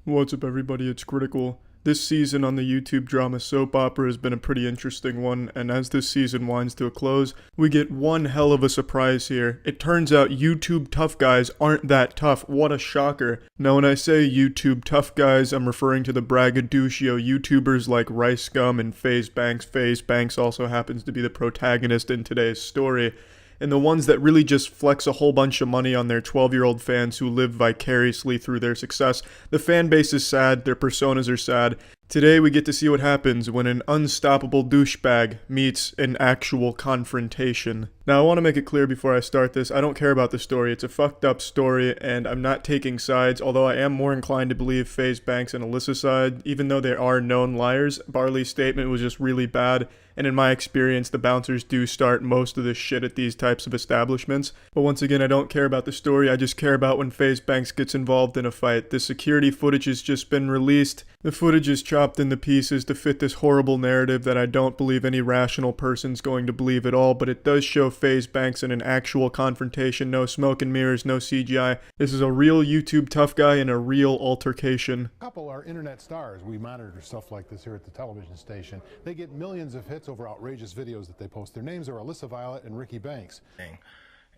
What's up, everybody? It's Critical. This season on the YouTube drama soap opera has been a pretty interesting one, and as this season winds to a close, we get one hell of a surprise here. It turns out YouTube tough guys aren't that tough. What a shocker. Now, when I say YouTube tough guys, I'm referring to the braggadocio YouTubers like Rice Gum and FaZe Banks. FaZe Banks also happens to be the protagonist in today's story. And the ones that really just flex a whole bunch of money on their 12-year-old fans who live vicariously through their success. The fan base is sad, their personas are sad. Today we get to see what happens when an unstoppable douchebag meets an actual confrontation. Now I want to make it clear before I start this, I don't care about the story. It's a fucked up story and I'm not taking sides, although I am more inclined to believe FaZe Banks and Alyssa's side. Even though they are known liars, Barley's statement was just really bad, and in my experience the bouncers do start most of this shit at these types of establishments. But once again, I don't care about the story, I just care about when FaZe Banks gets involved in a fight. The security footage has just been released. The footage is chopped into pieces to fit this horrible narrative that I don't believe any rational person's going to believe at all, but it does show FaZe Banks in an actual confrontation. No smoke and mirrors, no CGI. This is a real YouTube tough guy in a real altercation. A couple are internet stars. We monitor stuff like this here at the television station. They get millions of hits over outrageous videos that they post. Their names are Alyssa Violet and Ricky Banks.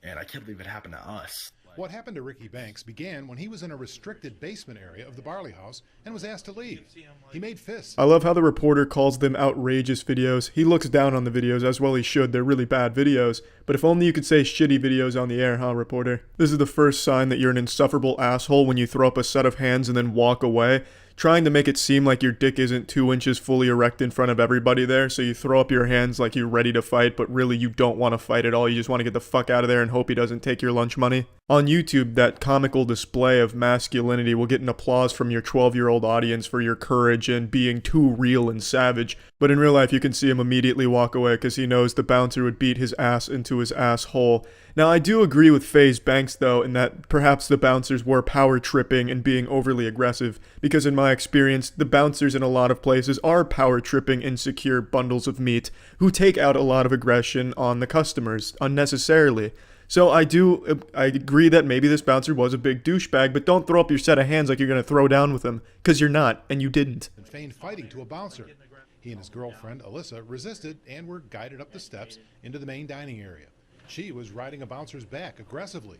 And I can't believe it happened to us. What happened to Ricky Banks began when he was in a restricted basement area of the Barley House and was asked to leave. He made fists. I love how the reporter calls them outrageous videos. He looks down on the videos, as well he should. They're really bad videos. But if only you could say shitty videos on the air, huh, reporter? This is the first sign that you're an insufferable asshole when you throw up a set of hands and then walk away, trying to make it seem like your dick isn't 2 inches fully erect in front of everybody there, so you throw up your hands like you're ready to fight, but really you don't want to fight at all. You just want to get the fuck out of there and hope he doesn't take your lunch money. On YouTube, that comical display of masculinity will get an applause from your 12-year-old audience for your courage and being too real and savage, but in real life you can see him immediately walk away because he knows the bouncer would beat his ass into his asshole. Now, I do agree with FaZe Banks, though, in that perhaps the bouncers were power tripping and being overly aggressive, because in my experience, the bouncers in a lot of places are power tripping insecure bundles of meat who take out a lot of aggression on the customers unnecessarily. So I agree that maybe this bouncer was a big douchebag, but don't throw up your set of hands like you're going to throw down with him, because you're not, and you didn't. And feigned fighting to a bouncer. He and his girlfriend, Alyssa, resisted and were guided up the steps into the main dining area. She was riding a bouncer's back aggressively.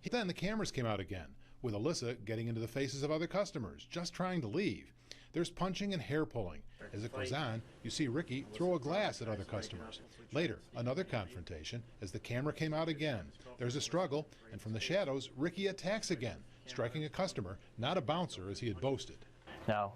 Then the cameras came out again, with Alyssa getting into the faces of other customers, just trying to leave. There's punching and hair pulling. As it goes on, you see Ricky throw a glass at other customers. Later, another confrontation as the camera came out again. There's a struggle, and from the shadows, Ricky attacks again, striking a customer, not a bouncer as he had boasted. Now,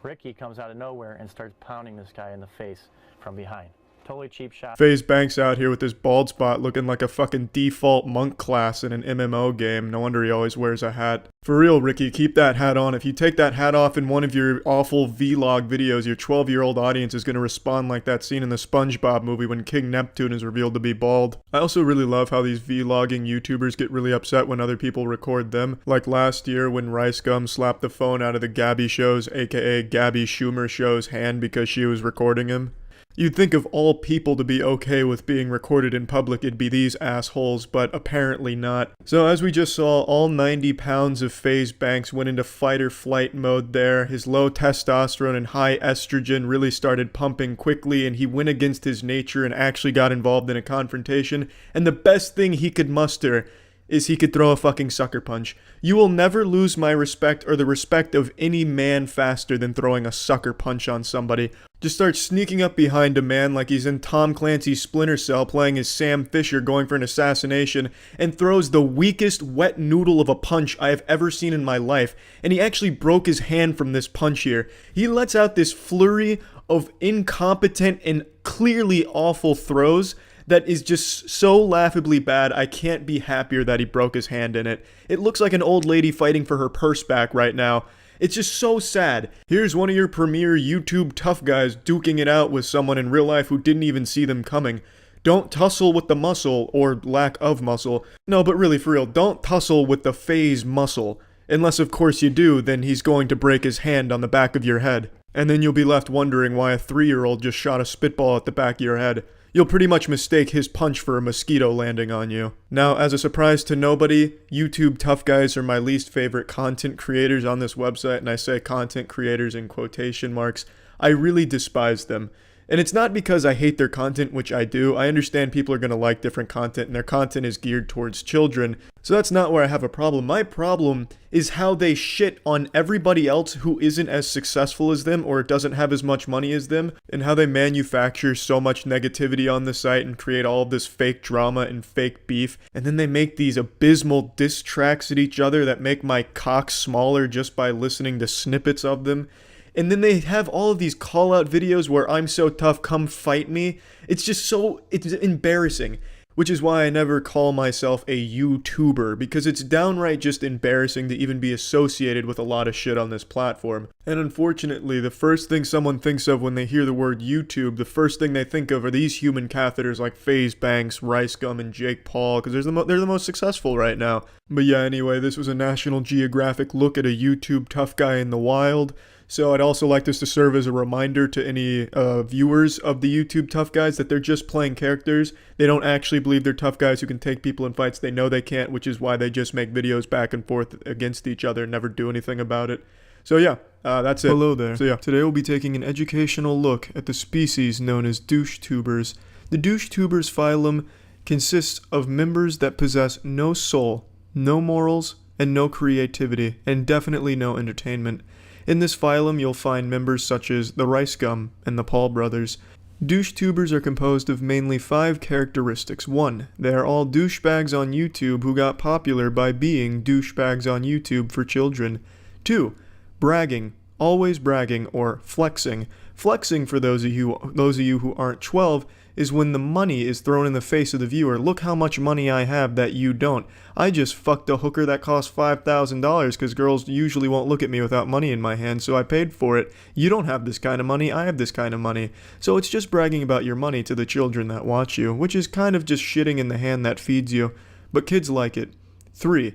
Ricky comes out of nowhere and starts pounding this guy in the face from behind. Totally cheap shot. FaZe Banks out here with his bald spot looking like a fucking default monk class in an MMO game. No wonder he always wears a hat. For real, Ricky, keep that hat on. If you take that hat off in one of your awful vlog videos, your 12-year-old audience is going to respond like that scene in the SpongeBob movie when King Neptune is revealed to be bald. I also really love how these vlogging YouTubers get really upset when other people record them. Like last year when Rice Gum slapped the phone out of the Gabby Show's, aka Gabby Schumer Show's hand because she was recording him. You'd think of all people to be okay with being recorded in public, it'd be these assholes, but apparently not. So as we just saw, all 90 pounds of FaZe Banks went into fight or flight mode there. His low testosterone and high estrogen really started pumping quickly, and he went against his nature and actually got involved in a confrontation. And the best thing he could muster is he could throw a fucking sucker punch. You will never lose my respect or the respect of any man faster than throwing a sucker punch on somebody. Just start sneaking up behind a man like he's in Tom Clancy's Splinter Cell playing as Sam Fisher going for an assassination and throws the weakest wet noodle of a punch I have ever seen in my life. And he actually broke his hand from this punch here. He lets out this flurry of incompetent and clearly awful throws that is just so laughably bad. I can't be happier that he broke his hand in it. It looks like an old lady fighting for her purse back right now. It's just so sad. Here's one of your premier YouTube tough guys duking it out with someone in real life who didn't even see them coming. Don't tussle with the muscle, or lack of muscle. No, but really, for real, don't tussle with the FaZe muscle. Unless, of course, you do, then he's going to break his hand on the back of your head. And then you'll be left wondering why a 3-year-old just shot a spitball at the back of your head. you'll pretty much mistake his punch for a mosquito landing on you. Now, as a surprise to nobody, YouTube tough guys are my least favorite content creators on this website, and I say content creators in quotation marks. I really despise them. And it's not because I hate their content, which I do. I understand people are going to like different content, and their content is geared towards children. So that's not where I have a problem. My problem is how they shit on everybody else who isn't as successful as them or doesn't have as much money as them, and how they manufacture so much negativity on the site and create all of this fake drama and fake beef. And then they make these abysmal diss tracks at each other that make my cock smaller just by listening to snippets of them. And then they have all of these call-out videos where I'm so tough, come fight me. It's just it's embarrassing. Which is why I never call myself a YouTuber, because it's downright just embarrassing to even be associated with a lot of shit on this platform. And unfortunately, the first thing someone thinks of when they hear the word YouTube, the first thing they think of are these human catheters like FaZe Banks, Rice Gum, and Jake Paul, because they're the most successful right now. But yeah, anyway, this was a National Geographic look at a YouTube tough guy in the wild. So I'd also like this to serve as a reminder to any viewers of the YouTube tough guys that they're just playing characters. They don't actually believe they're tough guys who can take people in fights. They know they can't, which is why they just make videos back and forth against each other and never do anything about it. So yeah, that's it. Hello there. So yeah, today we'll be taking an educational look at the species known as DoucheTubers. The DoucheTubers phylum consists of members that possess no soul, no morals, and no creativity, and definitely no entertainment. In this phylum, you'll find members such as the Rice Gum and the Paul brothers. DoucheTubers are composed of mainly 5 characteristics. 1. They are all douchebags on YouTube who got popular by being douchebags on YouTube for children. 2. Bragging. Always bragging or flexing. Flexing, for those of you who aren't 12, is when the money is thrown in the face of the viewer. Look how much money I have that you don't. I just fucked a hooker that cost $5,000 because girls usually won't look at me without money in my hand, so I paid for it. You don't have this kind of money, I have this kind of money. So it's just bragging about your money to the children that watch you, which is kind of just shitting in the hand that feeds you. But kids like it. 3.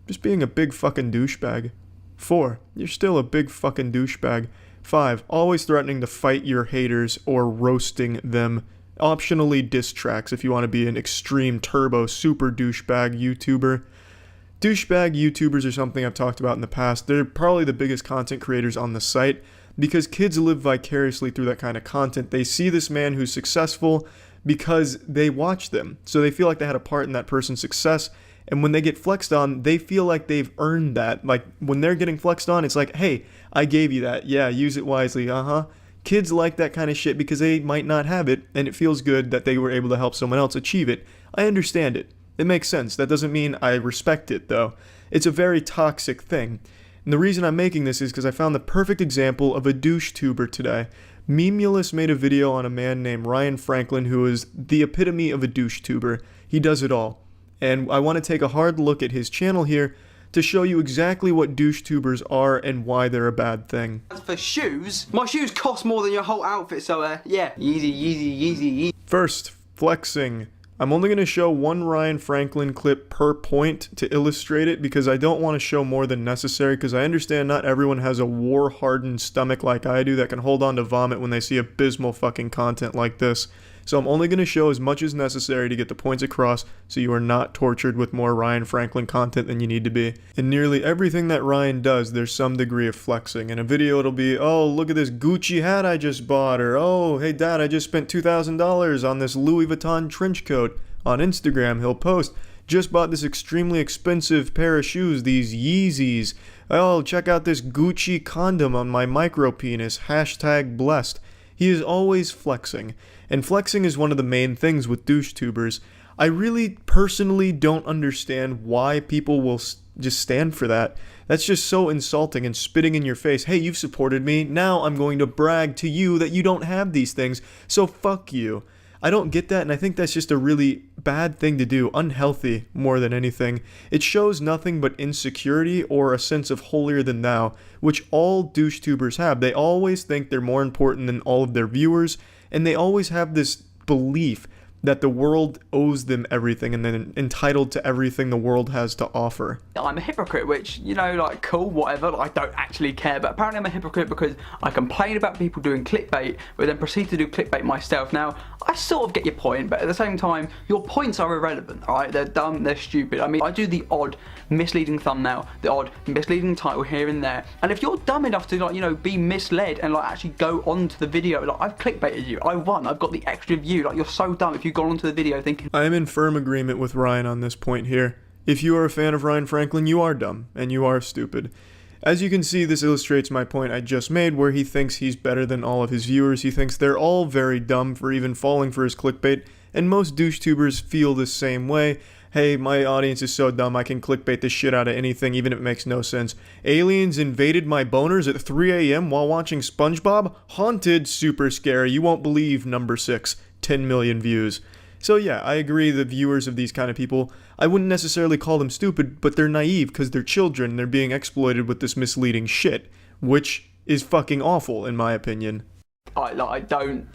Just being a big fucking douchebag. 4. You're still a big fucking douchebag. 5. Always threatening to fight your haters or roasting them. Optionally diss tracks if you want to be an extreme turbo super douchebag YouTuber. Douchebag YouTubers are something I've talked about in the past. They're probably the biggest content creators on the site because kids live vicariously through that kind of content. They see this man who's successful because they watch them. So they feel like they had a part in that person's success. And when they get flexed on, they feel like they've earned that. Like, when they're getting flexed on, it's like, hey, I gave you that. Yeah, use it wisely. Kids like that kind of shit because they might not have it, and it feels good that they were able to help someone else achieve it. I understand it. It makes sense. That doesn't mean I respect it, though. It's a very toxic thing. And the reason I'm making this is because I found the perfect example of a douche-tuber today. Memulous made a video on a man named Ryan Franklin who is the epitome of a douche-tuber. He does it all. And I want to take a hard look at his channel here to show you exactly what douche-tubers are and why they're a bad thing. As for shoes, my shoes cost more than your whole outfit, so yeah, easy. First, flexing. I'm only going to show one Ryan Franklin clip per point to illustrate it because I don't want to show more than necessary because I understand not everyone has a war-hardened stomach like I do that can hold on to vomit when they see abysmal fucking content like this. So I'm only going to show as much as necessary to get the points across so you are not tortured with more Ryan Franklin content than you need to be. In nearly everything that Ryan does, there's some degree of flexing. In a video, it'll be, oh, look at this Gucci hat I just bought, or oh, hey dad, I just spent $2,000 on this Louis Vuitton trench coat. On Instagram, he'll post, just bought this extremely expensive pair of shoes, these Yeezys. Oh, check out this Gucci condom on my micro penis, #blessed. He is always flexing, and flexing is one of the main things with douche-tubers. I really personally don't understand why people will just stand for that. That's just so insulting and spitting in your face. Hey, you've supported me, now I'm going to brag to you that you don't have these things, so fuck you. I don't get that, and I think that's just a really bad thing to do, unhealthy more than anything. It shows nothing but insecurity or a sense of holier than thou, which all douche-tubers have. They always think they're more important than all of their viewers, and they always have this belief that the world owes them everything and they're entitled to everything the world has to offer. I'm a hypocrite, which, you know, like, cool, whatever, like, I don't actually care, but apparently I'm a hypocrite because I complain about people doing clickbait, but then proceed to do clickbait myself. Now, I sort of get your point, but at the same time, your points are irrelevant, alright? They're dumb, they're stupid. I mean, I do the odd misleading thumbnail, the odd misleading title here and there, and if you're dumb enough to, like, you know, be misled and, like, actually go on to the video, like, I've clickbaited you, I won, I've got the extra view, like, you're so dumb if you've gone onto the video thinking... I am in firm agreement with Ryan on this point here. If you are a fan of Ryan Franklin, you are dumb, and you are stupid. As you can see, this illustrates my point I just made, where he thinks he's better than all of his viewers. He thinks they're all very dumb for even falling for his clickbait, and most DoucheTubers feel the same way. Hey, my audience is so dumb, I can clickbait the shit out of anything, even if it makes no sense. Aliens invaded my boners at 3 a.m. while watching SpongeBob? Haunted, super scary, you won't believe number 6, 10 million views. So yeah, I agree the viewers of these kind of people, I wouldn't necessarily call them stupid, but they're naive because they're children and they're being exploited with this misleading shit, which is fucking awful in my opinion. I don't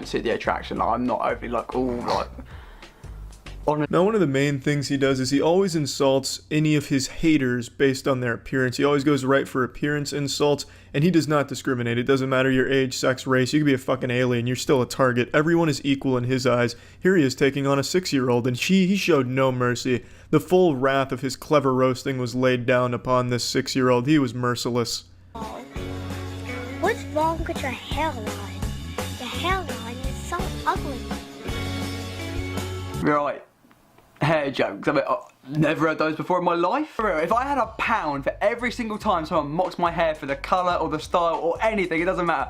see the attraction, like, I'm not overly like, ooh, like... Now, one of the main things he does is he always insults any of his haters based on their appearance. He always goes right for appearance insults, and he does not discriminate. It doesn't matter your age, sex, race. You could be a fucking alien. You're still a target. Everyone is equal in his eyes. Here he is taking on a 6-year-old, and he showed no mercy. The full wrath of his clever roasting was laid down upon this 6-year-old. He was merciless. What's wrong with your hairline? Your hairline is so ugly. Right. Hair jokes. I mean, I've never heard those before in my life. For real, if I had £1 for every single time someone mocks my hair for the colour or the style or anything, it doesn't matter.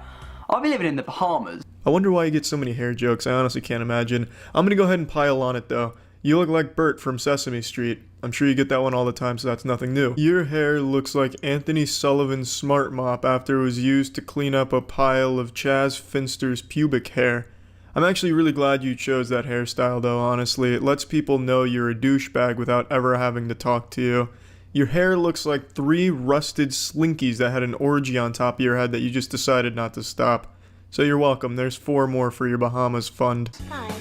I'll be living in the Bahamas. I wonder why you get so many hair jokes. I honestly can't imagine. I'm gonna go ahead and pile on it though. You look like Bert from Sesame Street. I'm sure you get that one all the time, so that's nothing new. Your hair looks like Anthony Sullivan's Smart Mop after it was used to clean up a pile of Chaz Finster's pubic hair. I'm actually really glad you chose that hairstyle though, honestly. It lets people know you're a douchebag without ever having to talk to you. Your hair looks like 3 rusted slinkies that had an orgy on top of your head that you just decided not to stop. So you're welcome, there's 4 more for your Bahamas fund. Guys,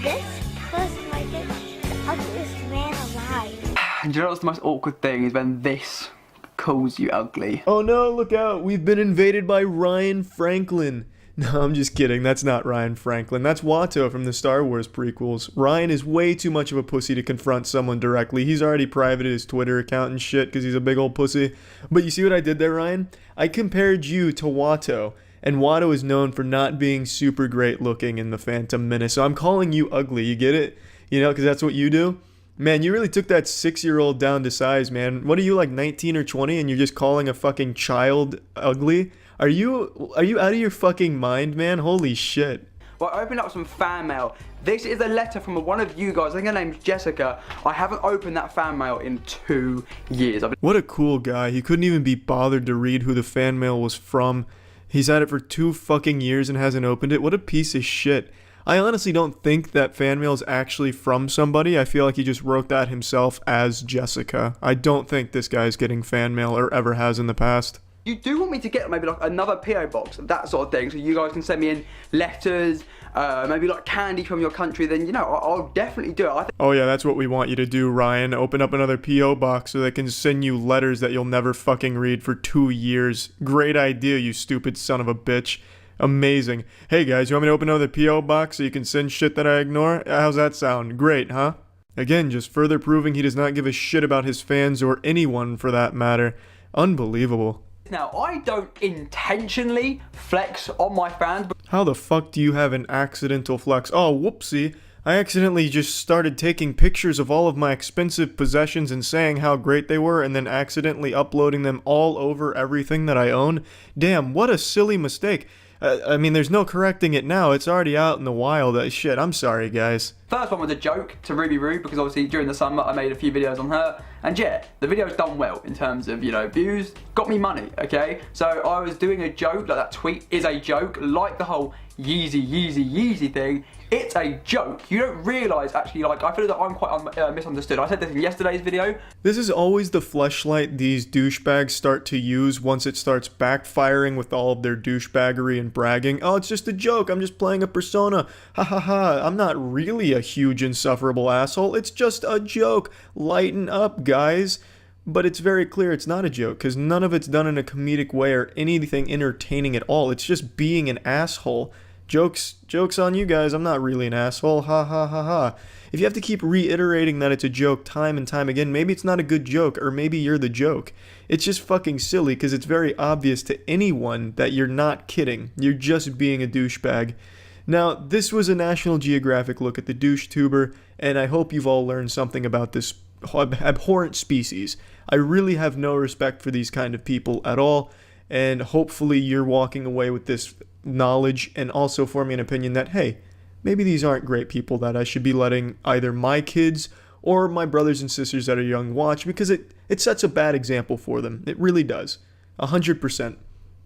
this person right here is the ugliest man alive. And do you know what's the most awkward thing is when this calls you ugly. Oh no, look out, we've been invaded by Ryan Franklin. No, I'm just kidding. That's not Ryan Franklin. That's Watto from the Star Wars prequels. Ryan is way too much of a pussy to confront someone directly. He's already privated his Twitter account and shit because he's a big old pussy. But you see what I did there, Ryan? I compared you to Watto, and Watto is known for not being super great looking in The Phantom Menace. So I'm calling you ugly. You get it? You know, because that's what you do. Man, you really took that 6-year-old down to size, man. What are you, like 19 or 20, and you're just calling a fucking child ugly? Are you out of your fucking mind, man? Holy shit. Well, I opened up some fan mail. This is a letter from one of you guys. I think her name's Jessica. I haven't opened that fan mail in 2 years. What a cool guy. He couldn't even be bothered to read who the fan mail was from. He's had it for 2 fucking years and hasn't opened it. What a piece of shit. I honestly don't think that fan mail is actually from somebody. I feel like he just wrote that himself as Jessica. I don't think this guy's getting fan mail or ever has in the past. You do want me to get maybe like another PO box, that sort of thing, so you guys can send me in letters, maybe like candy from your country, then, you know, I'll definitely do it. Oh yeah, that's what we want you to do, Ryan. Open up another PO box so they can send you letters that you'll never fucking read for 2 years. Great idea, you stupid son of a bitch. Amazing. Hey guys, you want me to open another PO box so you can send shit that I ignore? How's that sound? Great, huh? Again, just further proving he does not give a shit about his fans or anyone for that matter. Unbelievable. Now, I don't intentionally flex on my fans, but how the fuck do you have an accidental flex? Oh, whoopsie. I accidentally just started taking pictures of all of my expensive possessions and saying how great they were and then accidentally uploading them all over everything that I own. Damn, what a silly mistake. I mean, there's no correcting it now. It's already out in the wild. Shit, I'm sorry, guys. First one was a joke to Ruby Roo, because obviously during the summer I made a few videos on her. And yeah, the video's done well in terms of, you know, views. Got me money, okay? So I was doing a joke, like that tweet is a joke, like the whole Yeezy thing, it's a joke. You don't realise, actually, like, I feel that I'm quite misunderstood. I said this in yesterday's video. This is always the fleshlight these douchebags start to use once it starts backfiring with all of their douchebaggery and bragging. Oh, it's just a joke. I'm just playing a persona. Ha ha ha. I'm not really a huge insufferable asshole. It's just a joke. Lighten up, guys. But it's very clear it's not a joke, because none of it's done in a comedic way or anything entertaining at all. It's just being an asshole. Jokes on you guys, I'm not really an asshole, ha ha ha ha. If you have to keep reiterating that it's a joke time and time again, maybe it's not a good joke, or maybe you're the joke. It's just fucking silly, because it's very obvious to anyone that you're not kidding. You're just being a douchebag. Now, this was a National Geographic look at the DoucheTuber, and I hope you've all learned something about this abhorrent species. I really have no respect for these kind of people at all, and hopefully you're walking away with this knowledge and also forming an opinion that, hey, maybe these aren't great people that I should be letting either my kids or my brothers and sisters that are young watch, because it sets a bad example for them. It really does. 100%.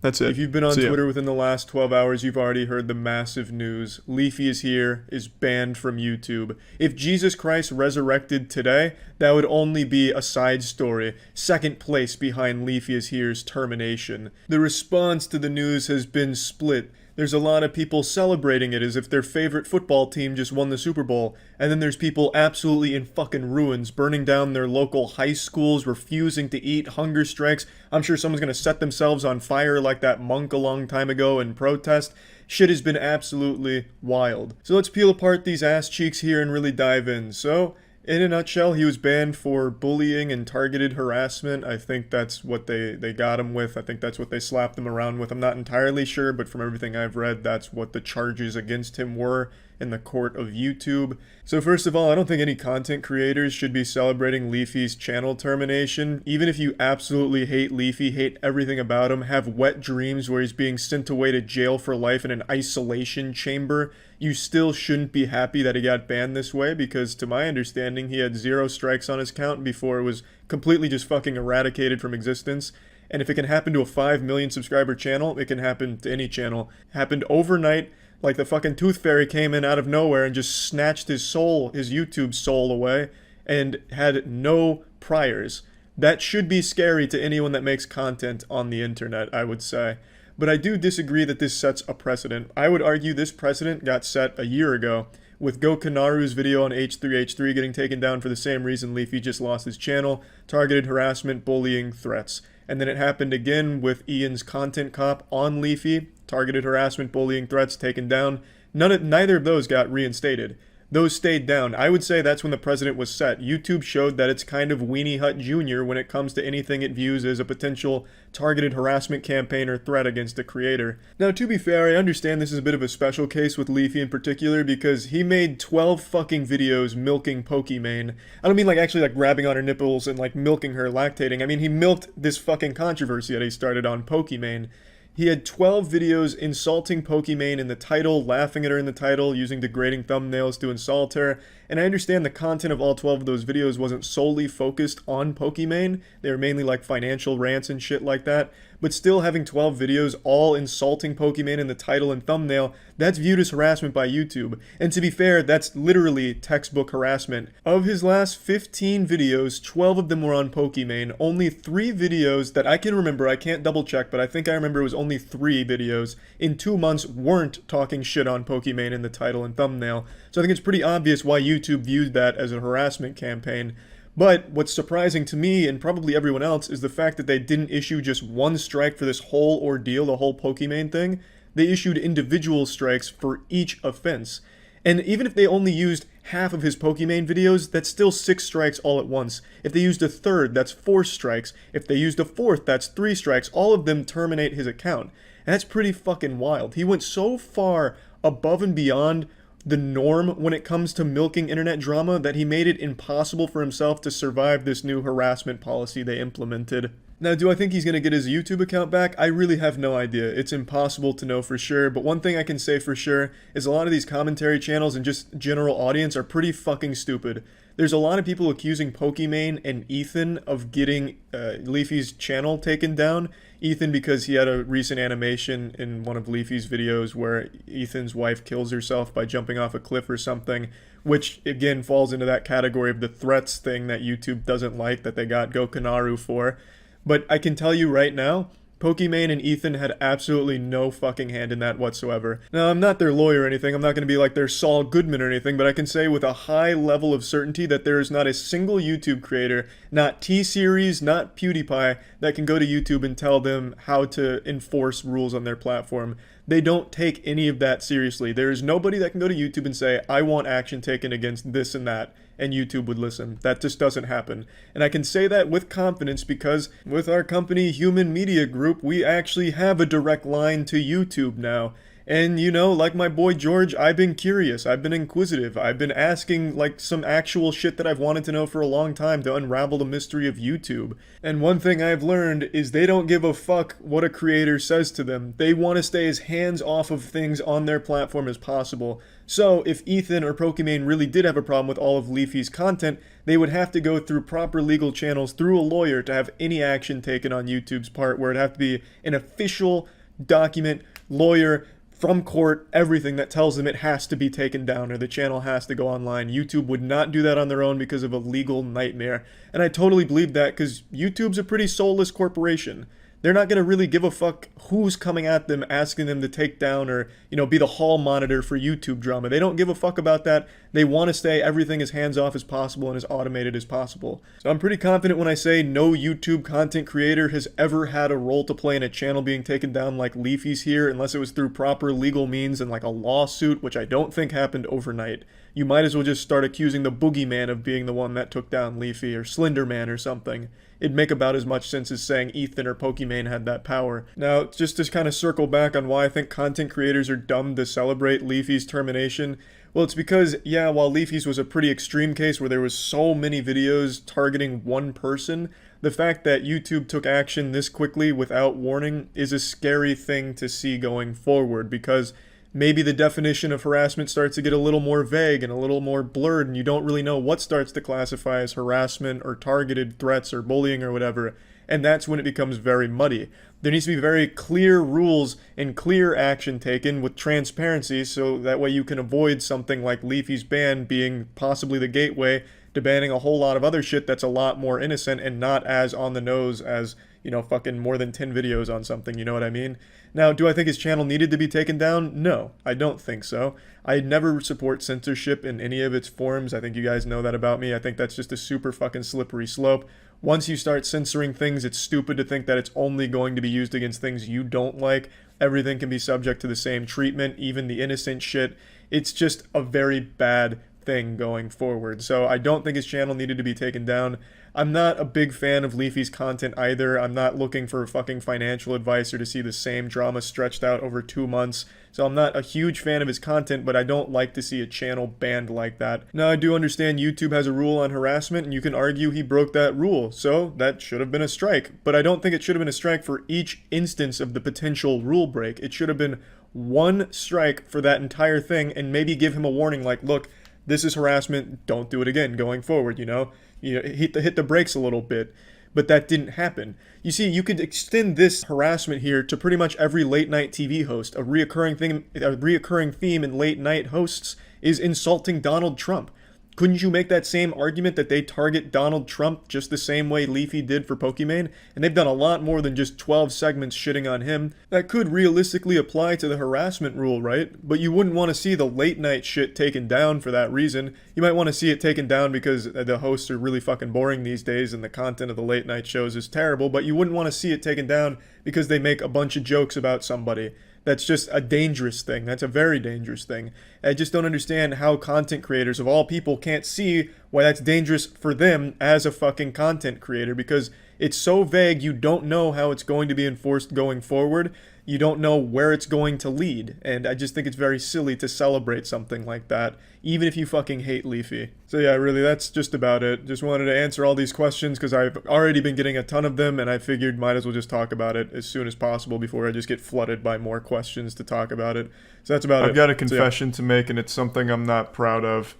That's it. If you've been on Twitter within the last 12 hours, you've already heard the massive news. LeafyIsHere is banned from YouTube. If Jesus Christ resurrected today, that would only be a side story, second place behind LeafyIsHere's termination. The response to the news has been split. There's a lot of people celebrating it as if their favorite football team just won the Super Bowl, and then there's people absolutely in fucking ruins, burning down their local high schools, refusing to eat, hunger strikes. I'm sure someone's gonna set themselves on fire like that monk a long time ago in protest. Shit has been absolutely wild. So let's peel apart these ass cheeks here and really dive in. So, in a nutshell, he was banned for bullying and targeted harassment. I think that's what they got him with. I think that's what they slapped him around with. I'm not entirely sure, but from everything I've read, that's what the charges against him were in the court of YouTube. So first of all, I don't think any content creators should be celebrating Leafy's channel termination. Even if you absolutely hate Leafy, hate everything about him, have wet dreams where he's being sent away to jail for life in an isolation chamber, you still shouldn't be happy that he got banned this way, because to my understanding, he had 0 strikes on his count before it was completely just fucking eradicated from existence. And if it can happen to a 5 million subscriber channel, it can happen to any channel. It happened overnight, like the fucking Tooth Fairy came in out of nowhere and just snatched his soul, his YouTube soul away, and had no priors. That should be scary to anyone that makes content on the internet, I would say. But I do disagree that this sets a precedent. I would argue this precedent got set a year ago, with Gokanaru's video on H3H3 getting taken down for the same reason Leafy just lost his channel: targeted harassment, bullying, threats. And then it happened again with Ian's content cop on Leafy: targeted harassment, bullying, threats, taken down. Neither of those got reinstated. Those stayed down. I would say that's when the precedent was set. YouTube showed that it's kind of Weenie Hut Jr. when it comes to anything it views as a potential targeted harassment campaign or threat against a creator. Now, to be fair, I understand this is a bit of a special case with Leafy in particular, because he made 12 fucking videos milking Pokimane. I don't mean like actually like grabbing on her nipples and like milking her, lactating. I mean, he milked this fucking controversy that he started on Pokimane. He had 12 videos insulting Pokimane in the title, laughing at her in the title, using degrading thumbnails to insult her. And I understand the content of all 12 of those videos wasn't solely focused on Pokimane. They were mainly like financial rants and shit like that. But still, having 12 videos all insulting Pokimane in the title and thumbnail, that's viewed as harassment by YouTube. And to be fair, that's literally textbook harassment. Of his last 15 videos, 12 of them were on Pokimane. Only 3 videos that I can remember, I can't double check, but I think I remember it was only 3 videos in 2 months weren't talking shit on Pokimane in the title and thumbnail. So I think it's pretty obvious why YouTube viewed that as a harassment campaign. But what's surprising to me, and probably everyone else, is the fact that they didn't issue just 1 strike for this whole ordeal, the whole Pokimane thing. They issued individual strikes for each offense. And even if they only used half of his Pokimane videos, that's still 6 strikes all at once. If they used a third, that's 4 strikes. If they used a fourth, that's 3 strikes. All of them terminate his account. And that's pretty fucking wild. He went so far above and beyond the norm when it comes to milking internet drama that he made it impossible for himself to survive this new harassment policy they implemented. Now, do I think he's going to get his YouTube account back? I really have no idea. It's impossible to know for sure, but one thing I can say for sure is a lot of these commentary channels and just general audience are pretty fucking stupid. There's a lot of people accusing Pokimane and Ethan of getting Leafy's channel taken down. Ethan because he had a recent animation in one of Leafy's videos where Ethan's wife kills herself by jumping off a cliff or something, which again falls into that category of the threats thing that YouTube doesn't like that they got Gokanaru for. But I can tell you right now, Pokimane and Ethan had absolutely no fucking hand in that whatsoever. Now, I'm not their lawyer or anything, I'm not going to be like their Saul Goodman or anything, but I can say with a high level of certainty that there is not a single YouTube creator, not T-Series, not PewDiePie, that can go to YouTube and tell them how to enforce rules on their platform. They don't take any of that seriously. There is nobody that can go to YouTube and say, I want action taken against this and that, and YouTube would listen. That just doesn't happen. And I can say that with confidence because with our company, Human Media Group, we actually have a direct line to YouTube now. And, you know, like my boy George, I've been curious, I've been inquisitive, I've been asking, like, some actual shit that I've wanted to know for a long time to unravel the mystery of YouTube. And one thing I've learned is they don't give a fuck what a creator says to them. They want to stay as hands off of things on their platform as possible. So, if Ethan or Pokimane really did have a problem with all of Leafy's content, they would have to go through proper legal channels through a lawyer to have any action taken on YouTube's part, where it'd have to be an official document, lawyer, from court, everything that tells them it has to be taken down or the channel has to go online. YouTube would not do that on their own because of a legal nightmare. And I totally believe that because YouTube's a pretty soulless corporation. They're not going to really give a fuck who's coming at them asking them to take down or, you know, be the hall monitor for YouTube drama. They don't give a fuck about that. They want to stay everything as hands-off as possible and as automated as possible. So I'm pretty confident when I say no YouTube content creator has ever had a role to play in a channel being taken down like Leafy's here, unless it was through proper legal means and like a lawsuit, which I don't think happened overnight. You might as well just start accusing the Boogeyman of being the one that took down Leafy or Slenderman or something. It'd make about as much sense as saying Ethan or Pokimane had that power. Now, just to kind of circle back on why I think content creators are dumb to celebrate Leafy's termination, well, it's because, yeah, while Leafy's was a pretty extreme case where there was so many videos targeting one person, the fact that YouTube took action this quickly without warning is a scary thing to see going forward, because maybe the definition of harassment starts to get a little more vague and a little more blurred, and you don't really know what starts to classify as harassment or targeted threats or bullying or whatever, and that's when it becomes very muddy. There needs to be very clear rules and clear action taken with transparency, so that way you can avoid something like Leafy's ban being possibly the gateway to banning a whole lot of other shit that's a lot more innocent and not as on the nose as, you know, fucking more than 10 videos on something, you know what I mean? Now, do I think his channel needed to be taken down? No, I don't think so. I never support censorship in any of its forms. I think you guys know that about me. I think that's just a super fucking slippery slope. Once you start censoring things, it's stupid to think that it's only going to be used against things you don't like. Everything can be subject to the same treatment, even the innocent shit. It's just a very bad thing going forward. So I don't think his channel needed to be taken down. I'm not a big fan of Leafy's content either. I'm not looking for fucking financial advice or to see the same drama stretched out over 2 months. So I'm not a huge fan of his content, but I don't like to see a channel banned like that. Now, I do understand YouTube has a rule on harassment, and you can argue he broke that rule, so that should have been a strike. But I don't think it should have been a strike for each instance of the potential rule break. It should have been one strike for that entire thing, and maybe give him a warning like, look, this is harassment, don't do it again going forward, you know? Hit the brakes a little bit. But that didn't happen. You see, you could extend this harassment here to pretty much every late night TV host. A reoccurring theme in late night hosts is insulting Donald Trump. Couldn't you make that same argument that they target Donald Trump just the same way Leafy did for Pokimane? And they've done a lot more than just 12 segments shitting on him. That could realistically apply to the harassment rule, right? But you wouldn't want to see the late night shit taken down for that reason. You might want to see it taken down because the hosts are really fucking boring these days and the content of the late night shows is terrible, but you wouldn't want to see it taken down because they make a bunch of jokes about somebody. That's just a dangerous thing. That's a very dangerous thing. I just don't understand how content creators of all people can't see why that's dangerous for them as a fucking content creator, because It's so vague, you don't know how it's going to be enforced going forward. You don't know where it's going to lead, and I just think it's very silly to celebrate something like that, even if you fucking hate Leafy. So yeah, really, that's just about it. Just wanted to answer all these questions because I've already been getting a ton of them, and I figured might as well just talk about it as soon as possible before I just get flooded by more questions to talk about it. So that's about it. I've got a confession to make, and it's something I'm not proud of.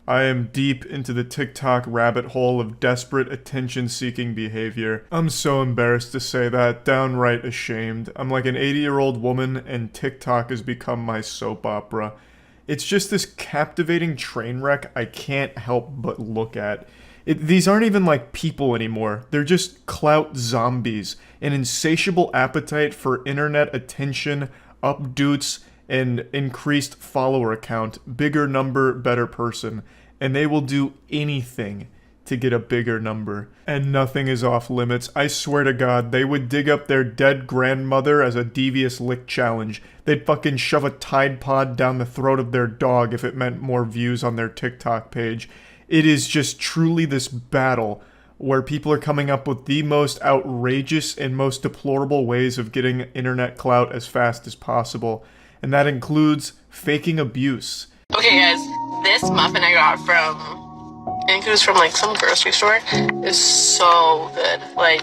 I am deep into the TikTok rabbit hole of desperate attention-seeking behavior. I'm so embarrassed to say that, downright ashamed. I'm like an 80-year-old woman, and TikTok has become my soap opera. It's just this captivating train wreck I can't help but look at. These aren't even like people anymore. They're just clout zombies, an insatiable appetite for internet attention, updates, and increased follower count, bigger number, better person, and they will do anything to get a bigger number. And nothing is off limits. I swear to God, they would dig up their dead grandmother as a devious lick challenge. They'd fucking shove a Tide Pod down the throat of their dog if it meant more views on their TikTok page. It is just truly this battle where people are coming up with the most outrageous and most deplorable ways of getting internet clout as fast as possible. And that includes faking abuse. Okay guys, this muffin I got from, I think it was from like some grocery store, is so good. Like,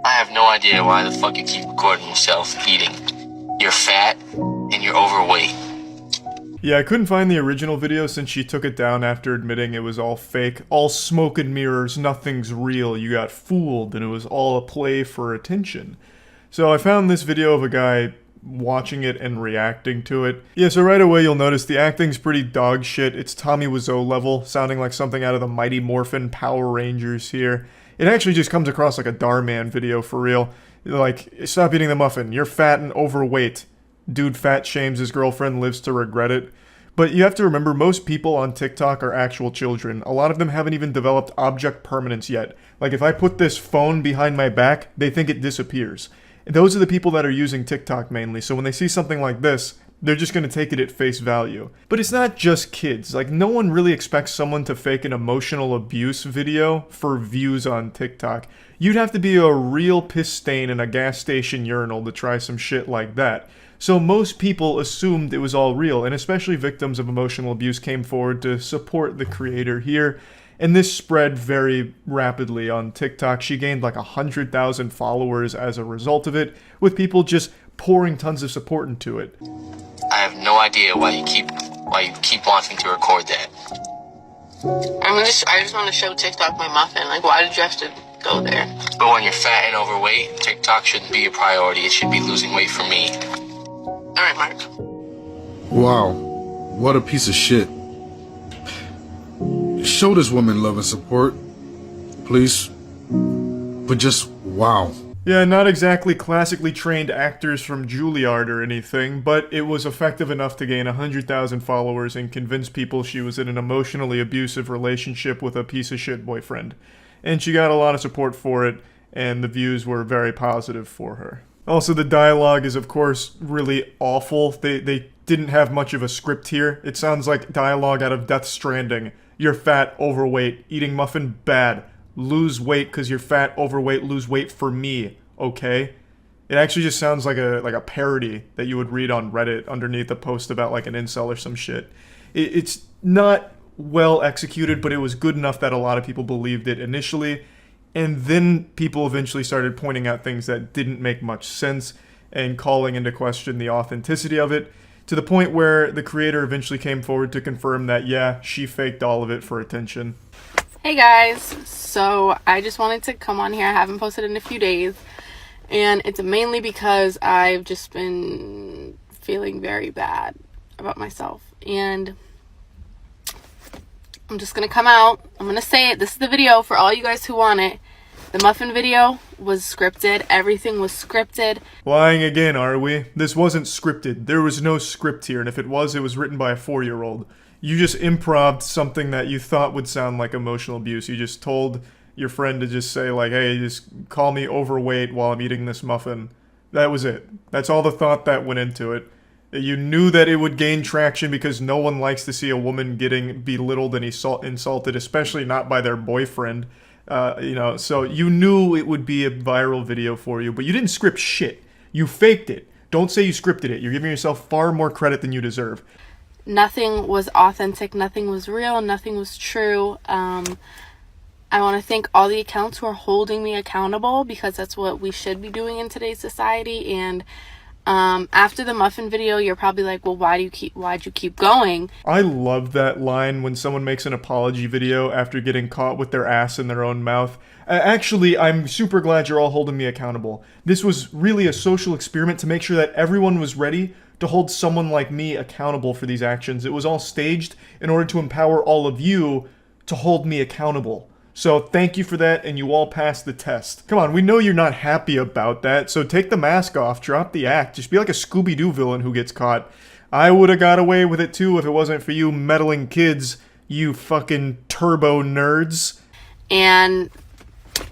I have no idea why the fuck you keep recording yourself eating. You're fat and you're overweight. Yeah, I couldn't find the original video since she took it down after admitting it was all fake. All smoke and mirrors, nothing's real, you got fooled, and it was all a play for attention. So I found this video of a guy watching it and reacting to it. Yeah, so right away you'll notice the acting's pretty dog shit. It's Tommy Wiseau level, sounding like something out of the Mighty Morphin Power Rangers here. It actually just comes across like a Darman video for real. Like, stop eating the muffin, you're fat and overweight. Dude fat shames his girlfriend, lives to regret it. But you have to remember, most people on TikTok are actual children. A lot of them haven't even developed object permanence yet. Like, if I put this phone behind my back, they think it disappears. Those are the people that are using TikTok mainly, so when they see something like this, they're just going to take it at face value. But it's not just kids. Like, no one really expects someone to fake an emotional abuse video for views on TikTok. You'd have to be a real piss stain in a gas station urinal to try some shit like that. So most people assumed it was all real, and especially victims of emotional abuse came forward to support the creator here. And this spread very rapidly on TikTok. She gained like 100,000 followers as a result of it, with people just pouring tons of support into it. I have no idea why you keep wanting to record that. I just want to show TikTok my muffin. Like, why did you have to go there? But when you're fat and overweight, TikTok shouldn't be a priority. It should be losing weight for me. Alright, Mark. Wow, what a piece of shit. Show this woman love and support, please. But just wow. Yeah, not exactly classically trained actors from Juilliard or anything, but it was effective enough to gain 100,000 followers and convince people she was in an emotionally abusive relationship with a piece of shit boyfriend. And she got a lot of support for it, and the views were very positive for her. Also, the dialogue is, of course, really awful. They didn't have much of a script here. It sounds like dialogue out of Death Stranding. You're fat, overweight, eating muffin, bad. Lose weight because you're fat, overweight, lose weight for me, okay? It actually just sounds like a parody that you would read on Reddit underneath a post about like an incel or some shit. It's not well executed, but it was good enough that a lot of people believed it initially. And then people eventually started pointing out things that didn't make much sense and calling into question the authenticity of it, to the point where the creator eventually came forward to confirm that, yeah, she faked all of it for attention. Hey guys, so I just wanted to come on here. I haven't posted in a few days, and it's mainly because I've just been feeling very bad about myself, and I'm just gonna come out. I'm gonna say it. This is the video for all you guys who want it. The muffin video was scripted. Everything was scripted. Lying again, are we? This wasn't scripted. There was no script here, and if it was written by a 4-year-old. You just improv'd something that you thought would sound like emotional abuse. You just told your friend to just say, like, hey, just call me overweight while I'm eating this muffin. That was it. That's all the thought that went into it. You knew that it would gain traction because no one likes to see a woman getting belittled and insulted, especially not by their boyfriend. You know, so you knew it would be a viral video for you, but you didn't script shit. You faked it. Don't say you scripted it. You're giving yourself far more credit than you deserve. Nothing was authentic, nothing was real, nothing was true. I want to thank all the accounts who are holding me accountable, because that's what we should be doing in today's society. And after the muffin video, you're probably like, well, why'd you keep going? I love that line when someone makes an apology video after getting caught with their ass in their own mouth. Actually, I'm super glad you're all holding me accountable. This was really a social experiment to make sure that everyone was ready to hold someone like me accountable for these actions. It was all staged in order to empower all of you to hold me accountable. So thank you for that, and you all passed the test. Come on, we know you're not happy about that, so take the mask off, drop the act, just be like a Scooby-Doo villain who gets caught. I would have got away with it too if it wasn't for you meddling kids, you fucking turbo nerds. And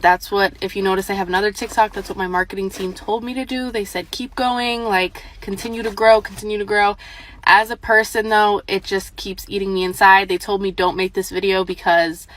that's what, if you notice I have another TikTok, that's what my marketing team told me to do. They said keep going, like continue to grow, continue to grow. As a person though, it just keeps eating me inside. They told me don't make this video because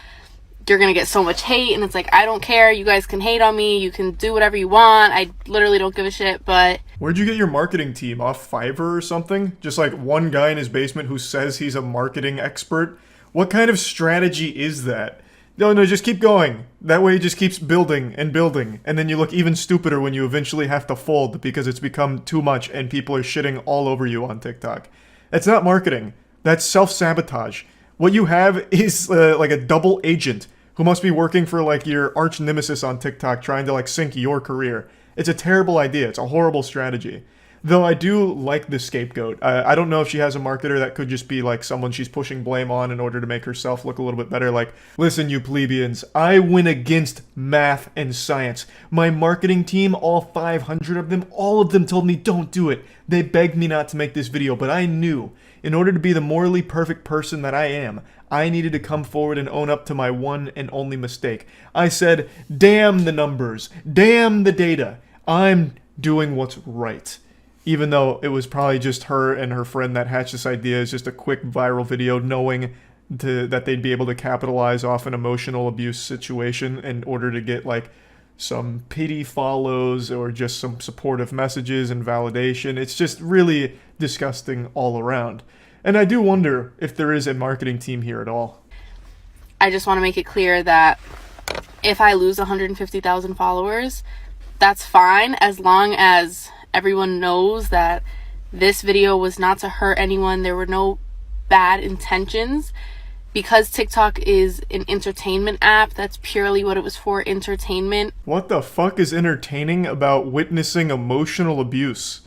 you're gonna get so much hate, and it's like, I don't care, you guys can hate on me, you can do whatever you want, I literally don't give a shit. But where'd you get your marketing team? Off Fiverr or something? Just like one guy in his basement who says he's a marketing expert? What kind of strategy is that? No, just keep going. That way it just keeps building and building, and then you look even stupider when you eventually have to fold because it's become too much and people are shitting all over you on TikTok. That's not marketing. That's self-sabotage. What you have is like a double agent who must be working for like your arch nemesis on TikTok trying to like sink your career. It's a terrible idea. It's a horrible strategy. Though I do like the scapegoat. I don't know if she has a marketer that could just be like someone she's pushing blame on in order to make herself look a little bit better. Like, listen, you plebeians, I went against math and science. My marketing team, all 500 of them, all of them told me don't do it. They begged me not to make this video, but I knew in order to be the morally perfect person that I am, I needed to come forward and own up to my one and only mistake. I said, damn the numbers, damn the data. I'm doing what's right. Even though it was probably just her and her friend that hatched this idea as just a quick viral video, knowing that they'd be able to capitalize off an emotional abuse situation in order to get like some pity follows or just some supportive messages and validation. It's just really disgusting all around. And I do wonder if there is a marketing team here at all. I just want to make it clear that if I lose 150,000 followers, that's fine, as long as everyone knows that this video was not to hurt anyone. There were no bad intentions. Because TikTok is an entertainment app, that's purely what it was for, entertainment. What the fuck is entertaining about witnessing emotional abuse?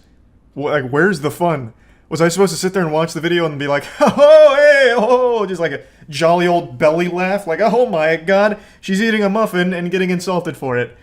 Like, where's the fun? Was I supposed to sit there and watch the video and be like, oh, hey, oh, just like a jolly old belly laugh? Like, oh my god, she's eating a muffin and getting insulted for it.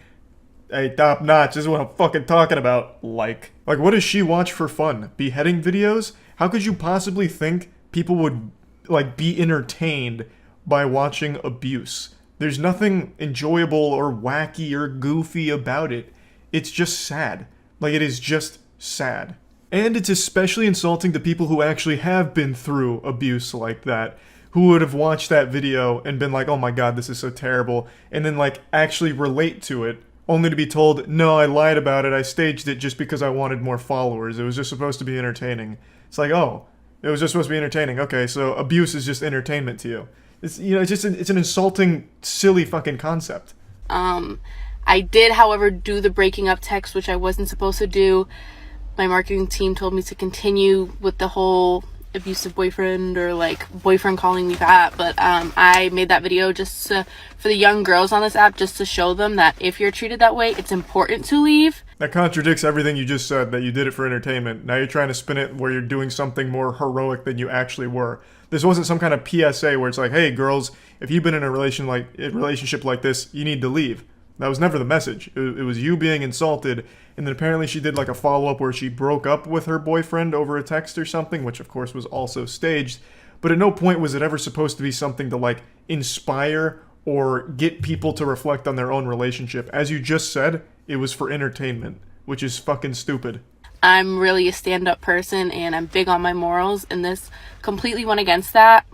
Hey, top notch, this is what I'm fucking talking about. Like, what does she watch for fun? Beheading videos? How could you possibly think people would, like, be entertained by watching abuse? There's nothing enjoyable or wacky or goofy about it. It's just sad. Like, it is just sad. And it's especially insulting to people who actually have been through abuse like that, who would have watched that video and been like, oh my god, this is so terrible, and then, like, actually relate to it, only to be told, no, I lied about it, I staged it just because I wanted more followers, it was just supposed to be entertaining. It's like, oh, it was just supposed to be entertaining. Okay, so abuse is just entertainment to you. It's, you know, it's an insulting, silly fucking concept. I did, however, do the breaking up text, which I wasn't supposed to do. My marketing team told me to continue with the whole abusive boyfriend, or like boyfriend calling me fat, but I made that video just for the young girls on this app, just to show them that if you're treated that way, it's important to leave. That contradicts everything you just said, that you did it for entertainment. Now you're trying to spin it where you're doing something more heroic than you actually were. This wasn't some kind of PSA where it's like, hey girls, if you've been in a relationship like this, you need to leave. That was never the message. It was you being insulted, and then apparently she did like a follow-up where she broke up with her boyfriend over a text or something, which of course was also staged, but at no point was it ever supposed to be something to like inspire or get people to reflect on their own relationship. As you just said, it was for entertainment, which is fucking stupid. I'm really a stand-up person, and I'm big on my morals, and this completely went against that.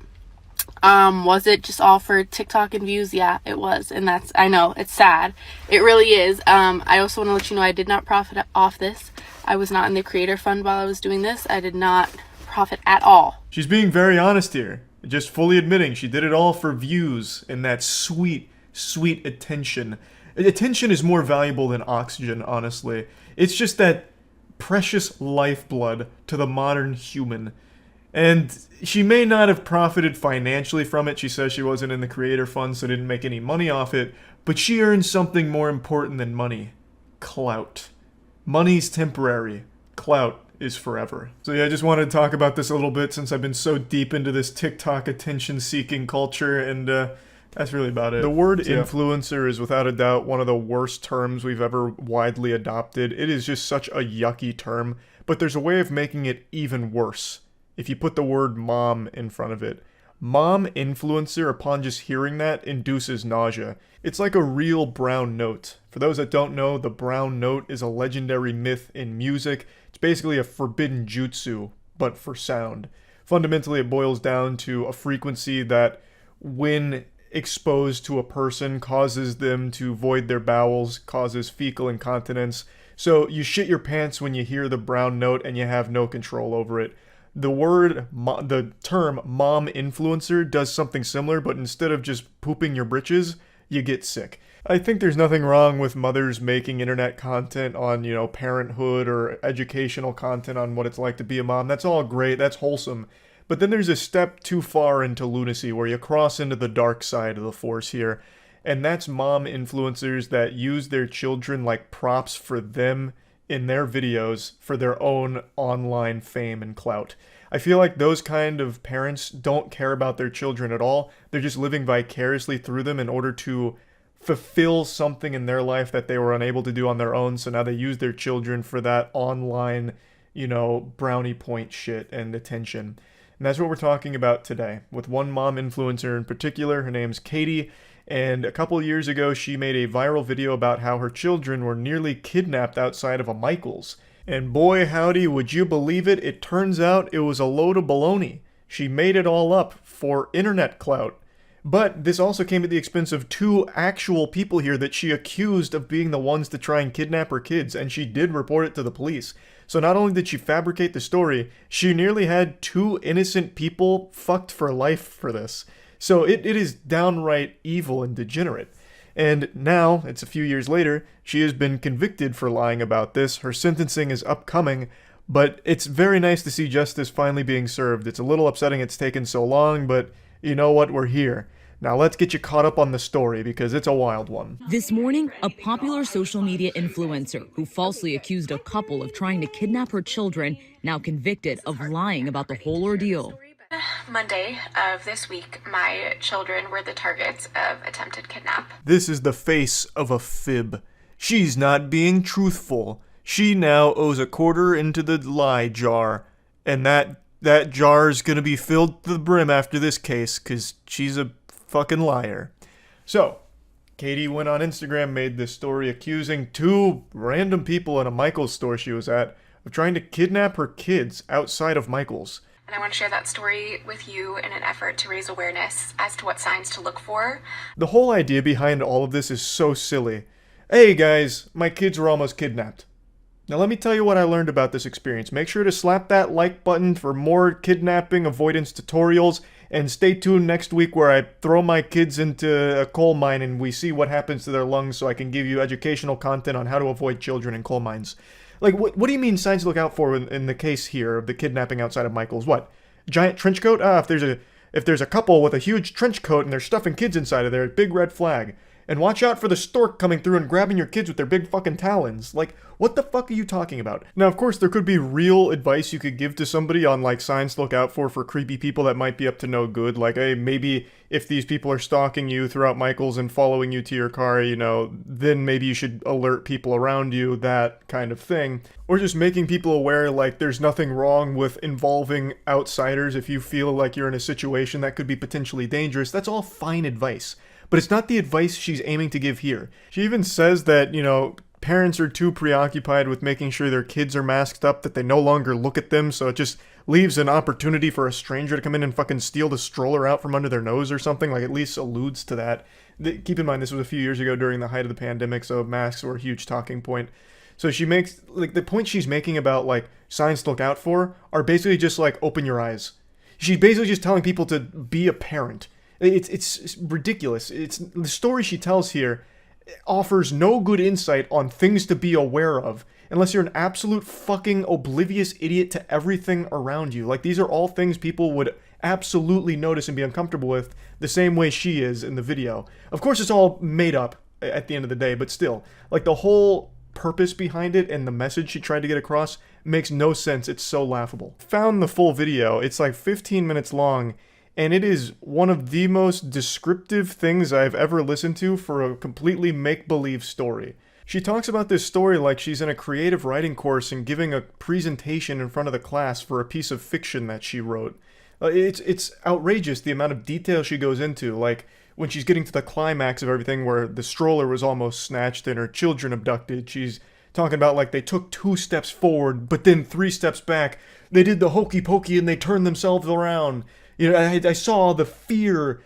Was it just all for TikTok and views? Yeah, it was. And that's, I know, it's sad. It really is. I also want to let you know I did not profit off this. I was not in the creator fund while I was doing this. I did not profit at all. She's being very honest here. Just fully admitting she did it all for views and that sweet, sweet attention. Attention is more valuable than oxygen, honestly. It's just that precious lifeblood to the modern human. And she may not have profited financially from it. She says she wasn't in the creator fund, so didn't make any money off it. But she earned something more important than money. Clout. Money's temporary. Clout is forever. So yeah, I just wanted to talk about this a little bit since I've been so deep into this TikTok attention-seeking culture, and that's really about it. The word influencer is without a doubt one of the worst terms we've ever widely adopted. It is just such a yucky term, but there's a way of making it even worse if you put the word mom in front of it. Mom influencer, upon just hearing that, induces nausea. It's like a real brown note. For those that don't know, the brown note is a legendary myth in music. It's basically a forbidden jutsu, but for sound. Fundamentally, it boils down to a frequency that, when exposed to a person, causes them to void their bowels, causes fecal incontinence. So you shit your pants when you hear the brown note and you have no control over it. The term mom influencer does something similar, but instead of just pooping your britches, you get sick. I think there's nothing wrong with mothers making internet content on, parenthood or educational content on what it's like to be a mom. That's all great, that's wholesome. But then there's a step too far into lunacy where you cross into the dark side of the force here. And that's mom influencers that use their children like props for them in their videos for their own online fame and clout. I feel like those kind of parents don't care about their children at all. They're just living vicariously through them in order to fulfill something in their life that they were unable to do on their own. So now they use their children for that online, brownie point shit and attention. And that's what we're talking about today, with one mom influencer in particular. Her name's Katie. And a couple years ago, she made a viral video about how her children were nearly kidnapped outside of a Michael's. And boy howdy, would you believe it, it turns out it was a load of baloney. She made it all up for internet clout. But this also came at the expense of two actual people here that she accused of being the ones to try and kidnap her kids, and she did report it to the police. So not only did she fabricate the story, she nearly had two innocent people fucked for life for this. So it is downright evil and degenerate. And now, it's a few years later, she has been convicted for lying about this. Her sentencing is upcoming, but it's very nice to see justice finally being served. It's a little upsetting it's taken so long, but you know what? We're here. Now let's get you caught up on the story because it's a wild one. This morning, a popular social media influencer who falsely accused a couple of trying to kidnap her children, now convicted of lying about the whole ordeal. Monday of this week, my children were the targets of attempted kidnap. This is the face of a fib. She's not being truthful. She now owes a quarter into the lie jar. And that jar's gonna be filled to the brim after this case, because she's a fucking liar. So, Katie went on Instagram, made this story accusing two random people in a Michael's store she was at of trying to kidnap her kids outside of Michael's. And I want to share that story with you in an effort to raise awareness as to what signs to look for. The whole idea behind all of this is so silly. Hey guys, my kids were almost kidnapped. Now let me tell you what I learned about this experience. Make sure to slap that like button for more kidnapping avoidance tutorials, and stay tuned next week where I throw my kids into a coal mine and we see what happens to their lungs so I can give you educational content on how to avoid children in coal mines. Like, what do you mean signs to look out for in the case here of the kidnapping outside of Michael's? What? Giant trench coat? If there's a couple with a huge trench coat and they're stuffing kids inside of there, big red flag. And watch out for the stork coming through and grabbing your kids with their big fucking talons. Like, what the fuck are you talking about? Now, of course, there could be real advice you could give to somebody on, like, signs to look out for creepy people that might be up to no good. Like, hey, maybe if these people are stalking you throughout Michael's and following you to your car, then maybe you should alert people around you, that kind of thing. Or just making people aware, like, there's nothing wrong with involving outsiders if you feel like you're in a situation that could be potentially dangerous. That's all fine advice. But it's not the advice she's aiming to give here. She even says that, parents are too preoccupied with making sure their kids are masked up that they no longer look at them, so it just leaves an opportunity for a stranger to come in and fucking steal the stroller out from under their nose or something, like at least alludes to that. Keep in mind, this was a few years ago during the height of the pandemic, so masks were a huge talking point. So she makes, like, the point she's making about, like, signs to look out for are basically just, like, open your eyes. She's basically just telling people to be a parent. It's ridiculous. It's the story she tells here offers no good insight on things to be aware of unless you're an absolute fucking oblivious idiot to everything around you. Like, these are all things people would absolutely notice and be uncomfortable with the same way she is in the video. Of course, it's all made up at the end of the day, but still, like, the whole purpose behind it and the message she tried to get across makes no sense. It's so laughable. Found the full video. It's like 15 minutes long, and it is one of the most descriptive things I've ever listened to for a completely make-believe story. She talks about this story like she's in a creative writing course and giving a presentation in front of the class for a piece of fiction that she wrote. It's outrageous the amount of detail she goes into, like when she's getting to the climax of everything where the stroller was almost snatched and her children abducted. She's talking about like they took 2 steps forward, but then 3 steps back. They did the hokey pokey and they turned themselves around. You know, I saw the fear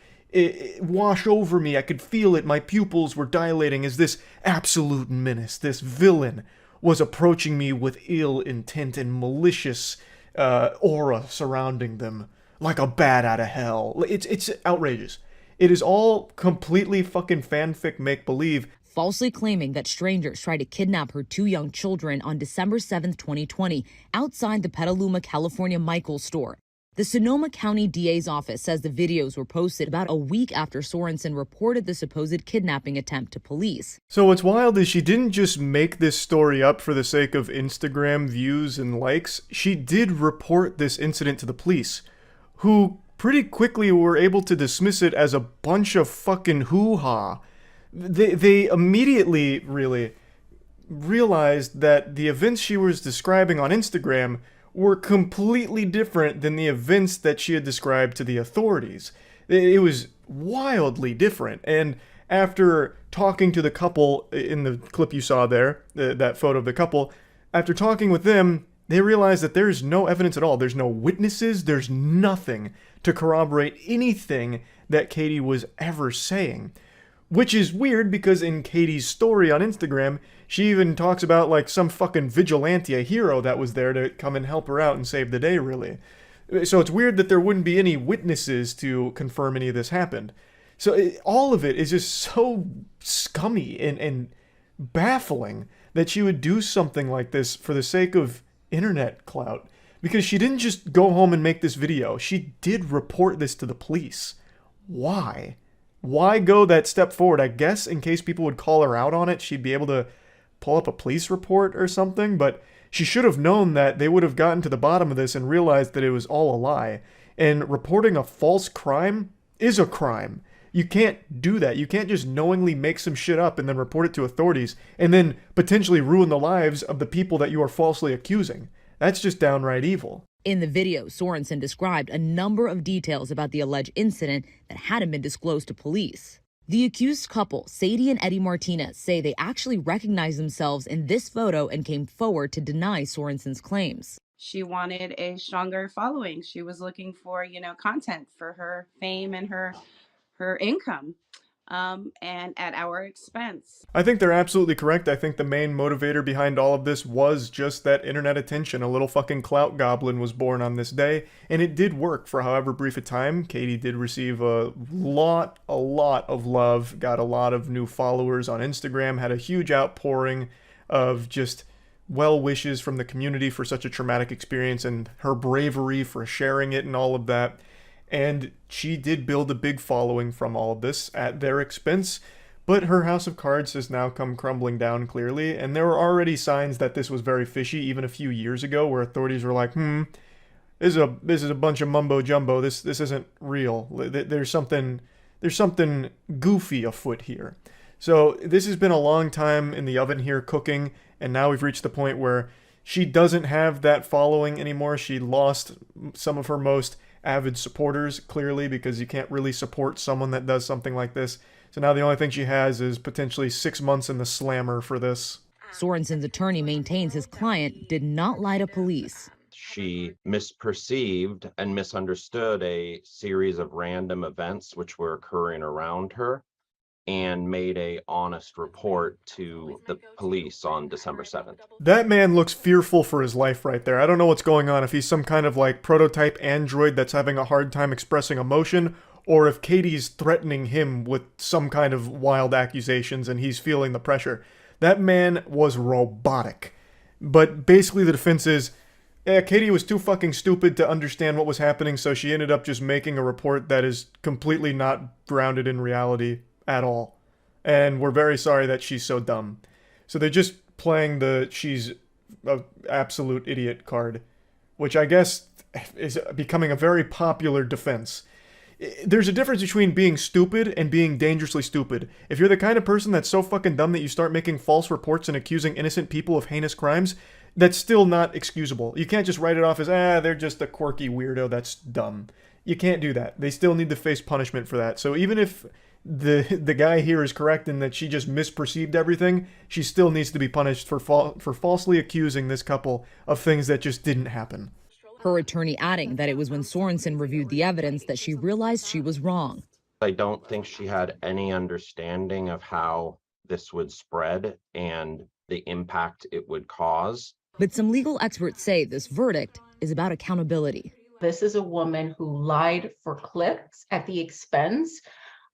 wash over me. I could feel it. My pupils were dilating as this absolute menace, this villain, was approaching me with ill intent and malicious aura surrounding them, like a bat out of hell. It's outrageous. It is all completely fucking fanfic make-believe. Falsely claiming that strangers tried to kidnap her 2 young children on December 7th, 2020, outside the Petaluma, California Michaels store. The Sonoma County DA's office says the videos were posted about a week after Sorensen reported the supposed kidnapping attempt to police. So what's wild is she didn't just make this story up for the sake of Instagram views and likes. She did report this incident to the police, who pretty quickly were able to dismiss it as a bunch of fucking hoo-ha. They immediately really realized that the events she was describing on Instagram were completely different than the events that she had described to the authorities. It was wildly different. And after talking to the couple in the clip you saw there, that photo of the couple, after talking with them, they realized that there's no evidence at all. There's no witnesses. There's nothing to corroborate anything that Katie was ever saying. Which is weird because in Katie's story on Instagram, she even talks about like some fucking vigilante, a hero that was there to come and help her out and save the day, really. So it's weird that there wouldn't be any witnesses to confirm any of this happened. So all of it is just so scummy and baffling that she would do something like this for the sake of internet clout. Because she didn't just go home and make this video. She did report this to the police. Why? Why go that step forward? I guess in case people would call her out on it, she'd be able to pull up a police report or something, but she should have known that they would have gotten to the bottom of this and realized that it was all a lie. And reporting a false crime is a crime. You can't do that. You can't just knowingly make some shit up and then report it to authorities and then potentially ruin the lives of the people that you are falsely accusing. That's just downright evil. In the video, Sorensen described a number of details about the alleged incident that hadn't been disclosed to police. The accused couple, Sadie and Eddie Martinez, say they actually recognized themselves in this photo and came forward to deny Sorensen's claims. She wanted a stronger following. She was looking for, content for her fame and her income. And at our expense. I think they're absolutely correct. I think the main motivator behind all of this was just that internet attention. A little fucking clout goblin was born on this day, and it did work for however brief a time. Katie did receive a lot of love, got a lot of new followers on Instagram, had a huge outpouring of just well wishes from the community for such a traumatic experience and her bravery for sharing it and all of that. And she did build a big following from all of this at their expense, but her house of cards has now come crumbling down clearly, and there were already signs that this was very fishy even a few years ago where authorities were like, this is a bunch of mumbo jumbo, this isn't real, there's something goofy afoot here. So this has been a long time in the oven here cooking, and now we've reached the point where she doesn't have that following anymore. She lost some of her most avid supporters, clearly, because you can't really support someone that does something like this. So now the only thing she has is potentially 6 months in the slammer for this. Sorensen's attorney maintains his client did not lie to police. She misperceived and misunderstood a series of random events which were occurring around her and made a honest report to the police on December 7th. That man looks fearful for his life right there. I don't know what's going on, if he's some kind of like prototype android that's having a hard time expressing emotion, or if Katie's threatening him with some kind of wild accusations and he's feeling the pressure. That man was robotic. But basically the defense is, Katie was too fucking stupid to understand what was happening, so she ended up just making a report that is completely not grounded in reality at all. And we're very sorry that she's so dumb. So they're just playing the she's an absolute idiot card, which I guess is becoming a very popular defense. There's a difference between being stupid and being dangerously stupid. If you're the kind of person that's so fucking dumb that you start making false reports and accusing innocent people of heinous crimes, that's still not excusable. You can't just write it off as, they're just a quirky weirdo that's dumb. You can't do that. They still need to face punishment for that. So even if the guy here is correct in that she just misperceived everything, she still needs to be punished for falsely accusing this couple of things that just didn't happen. Her attorney adding that it was when Sorensen reviewed the evidence that she realized she was wrong. I don't think she had any understanding of how this would spread and the impact it would cause. But some legal experts say this verdict is about accountability. This is a woman who lied for clicks at the expense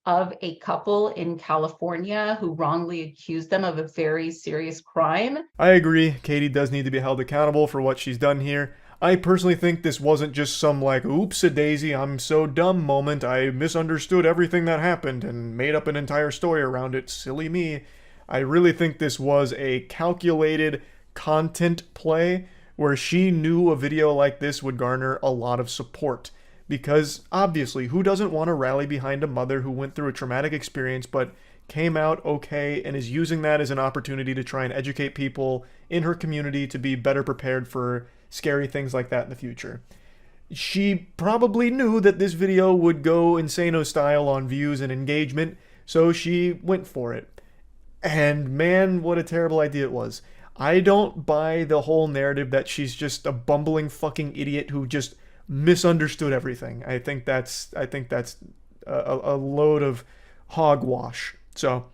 of a couple in California who wrongly accused them of a very serious crime. I agree. Katie does need to be held accountable for what she's done here. I personally think this wasn't just some like, oops-a-daisy, I'm so dumb moment, I misunderstood everything that happened and made up an entire story around it, silly me. I really think this was a calculated content play where she knew a video like this would garner a lot of support. Because, obviously, who doesn't want to rally behind a mother who went through a traumatic experience but came out okay and is using that as an opportunity to try and educate people in her community to be better prepared for scary things like that in the future. She probably knew that this video would go insano style on views and engagement, so she went for it. And man, what a terrible idea it was. I don't buy the whole narrative that she's just a bumbling fucking idiot who just misunderstood everything. I think that's a load of hogwash. So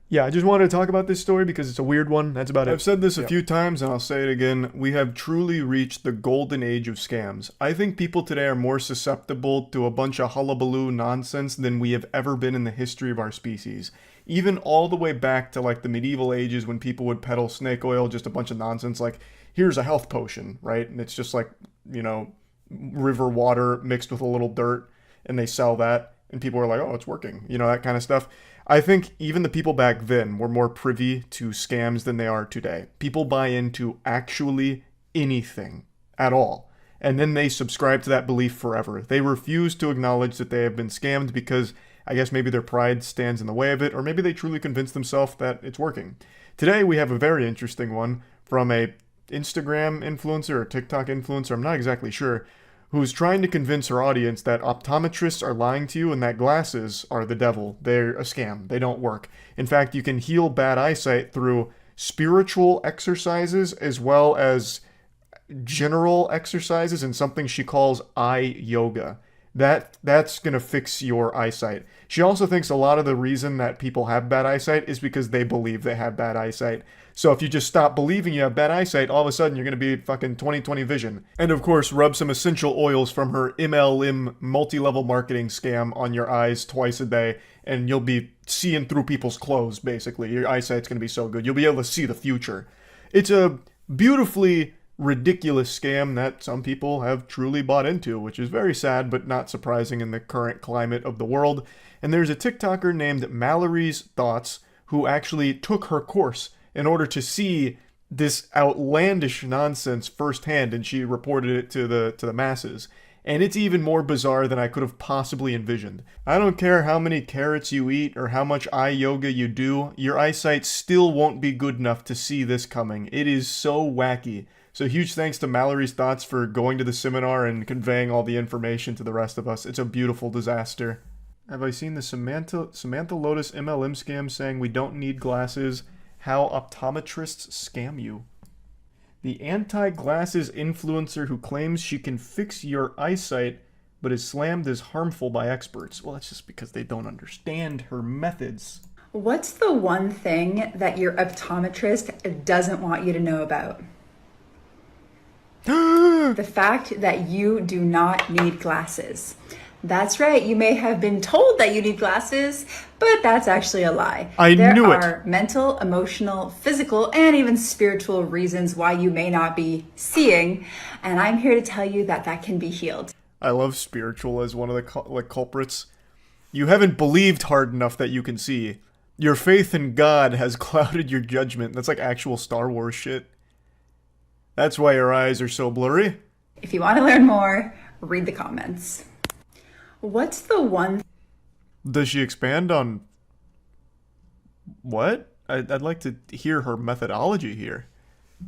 yeah, I just wanted to talk about this story because it's a weird one. That's about it. I've said this a few times and I'll say it again. We have truly reached the golden age of scams. I think people today are more susceptible to a bunch of hullabaloo nonsense than we have ever been in the history of our species. Even all the way back to like the medieval ages when people would peddle snake oil, just a bunch of nonsense like, here's a health potion, right? And it's just like, you know, river water mixed with a little dirt and they sell that and people are like, oh, it's working, you know, that kind of stuff. I think even the people back then were more privy to scams than they are today. People buy into actually anything at all, and then they subscribe to that belief forever. They refuse to acknowledge that they have been scammed because I guess maybe their pride stands in the way of it, or maybe they truly convince themselves that it's working. Today we have a very interesting one from a Instagram influencer or TikTok influencer, I'm not exactly sure, who's trying to convince her audience that optometrists are lying to you and that glasses are the devil. They're a scam. They don't work. In fact, you can heal bad eyesight through spiritual exercises as well as general exercises and something she calls eye yoga. That's going to fix your eyesight. She also thinks a lot of the reason that people have bad eyesight is because they believe they have bad eyesight. So if you just stop believing you have bad eyesight, all of a sudden you're going to be fucking 20/20 vision. And of course, rub some essential oils from her MLM multi-level marketing scam on your eyes twice a day, and you'll be seeing through people's clothes, basically. Your eyesight's going to be so good. You'll be able to see the future. It's a beautifully ridiculous scam that some people have truly bought into, which is very sad but not surprising in the current climate of the world. And there's a TikToker named Mallory's Thoughts who actually took her course in order to see this outlandish nonsense firsthand, and she reported it to the masses. And it's even more bizarre than I could have possibly envisioned. I don't care how many carrots you eat or how much eye yoga you do, your eyesight still won't be good enough to see this coming. It is so wacky. So huge thanks to Mallory's Thoughts for going to the seminar and conveying all the information to the rest of us. It's a beautiful disaster. Have I seen the Samantha Lotus MLM scam saying we don't need glasses How optometrists scam you. The anti-glasses influencer who claims she can fix your eyesight but is slammed as harmful by experts. Well, that's just because they don't understand her methods. What's the one thing that your optometrist doesn't want you to know about? The fact that you do not need glasses. That's right, you may have been told that you need glasses, but that's actually a lie. There knew it. There are mental, emotional, physical, and even spiritual reasons why you may not be seeing, and I'm here to tell you that that can be healed. I love spiritual as one of the culprits. You haven't believed hard enough that you can see. Your faith in God has clouded your judgment. That's like actual Star Wars shit. That's why your eyes are so blurry. If you want to learn more, read the comments. What's the one... Does she expand on... What? I'd like to hear her methodology here.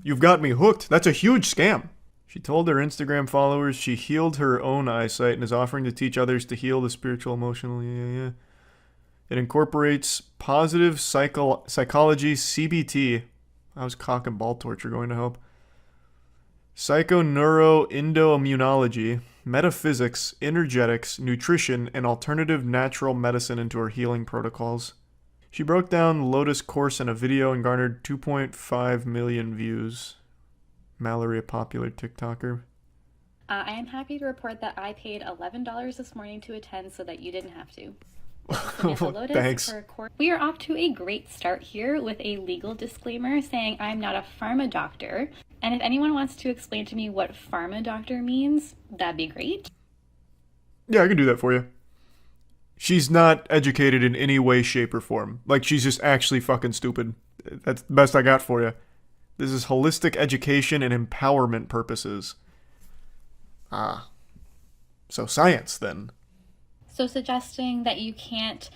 You've got me hooked. That's a huge scam. She told her Instagram followers she healed her own eyesight and is offering to teach others to heal the spiritual, emotional... Yeah. It incorporates positive psychology, CBT. How's cock and ball torture going to help? Psychoneuroendoimmunology, metaphysics, energetics, nutrition, and alternative natural medicine into her healing protocols. She broke down Lotus course in a video and garnered 2.5 million views. Mallory, a popular TikToker. I am happy to report that I paid $11 this morning to attend so that you didn't have to. Lotus Thanks. We are off to a great start here with a legal disclaimer saying I'm not a pharma doctor. And if anyone wants to explain to me what pharma doctor means, that'd be great. Yeah, I can do that for you. She's not educated in any way, shape, or form. Like, she's just actually fucking stupid. That's the best I got for you. This is holistic education and empowerment purposes. Ah. So science, then. So suggesting that you can't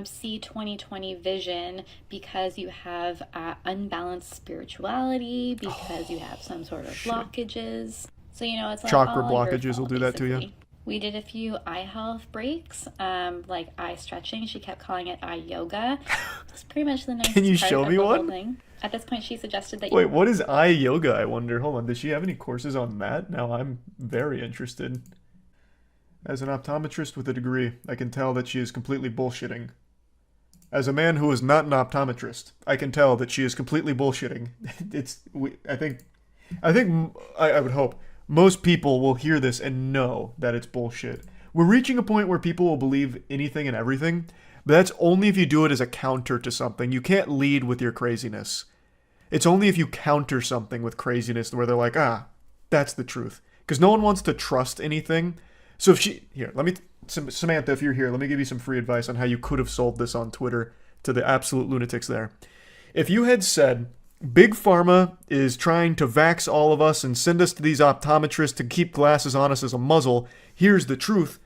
see 20/20 vision because you have unbalanced spirituality, because you have some sort of blockages. So, you know, it's like chakra all your blockages will fault, do that to you. basically. We did a few eye health breaks, like eye stretching. She kept calling it eye yoga. It's pretty much the nicest Can you part show of me the whole one? thing. At this point, she suggested that Wait, what is eye yoga, I wonder? Hold on, does she have any courses on that? Now I'm very interested. As an optometrist with a degree, I can tell that she is completely bullshitting. As a man who is not an optometrist, I can tell that she is completely bullshitting. I would hope most people will hear this and know that it's bullshit. We're reaching a point where people will believe anything and everything, but that's only if you do it as a counter to something. You can't lead with your craziness. It's only if you counter something with craziness where they're like, that's the truth. Because no one wants to trust anything. So if she... Here, Samantha, if you're here, let me give you some free advice on how you could have sold this on Twitter to the absolute lunatics there. If you had said, Big Pharma is trying to vax all of us and send us to these optometrists to keep glasses on us as a muzzle, here's the truth,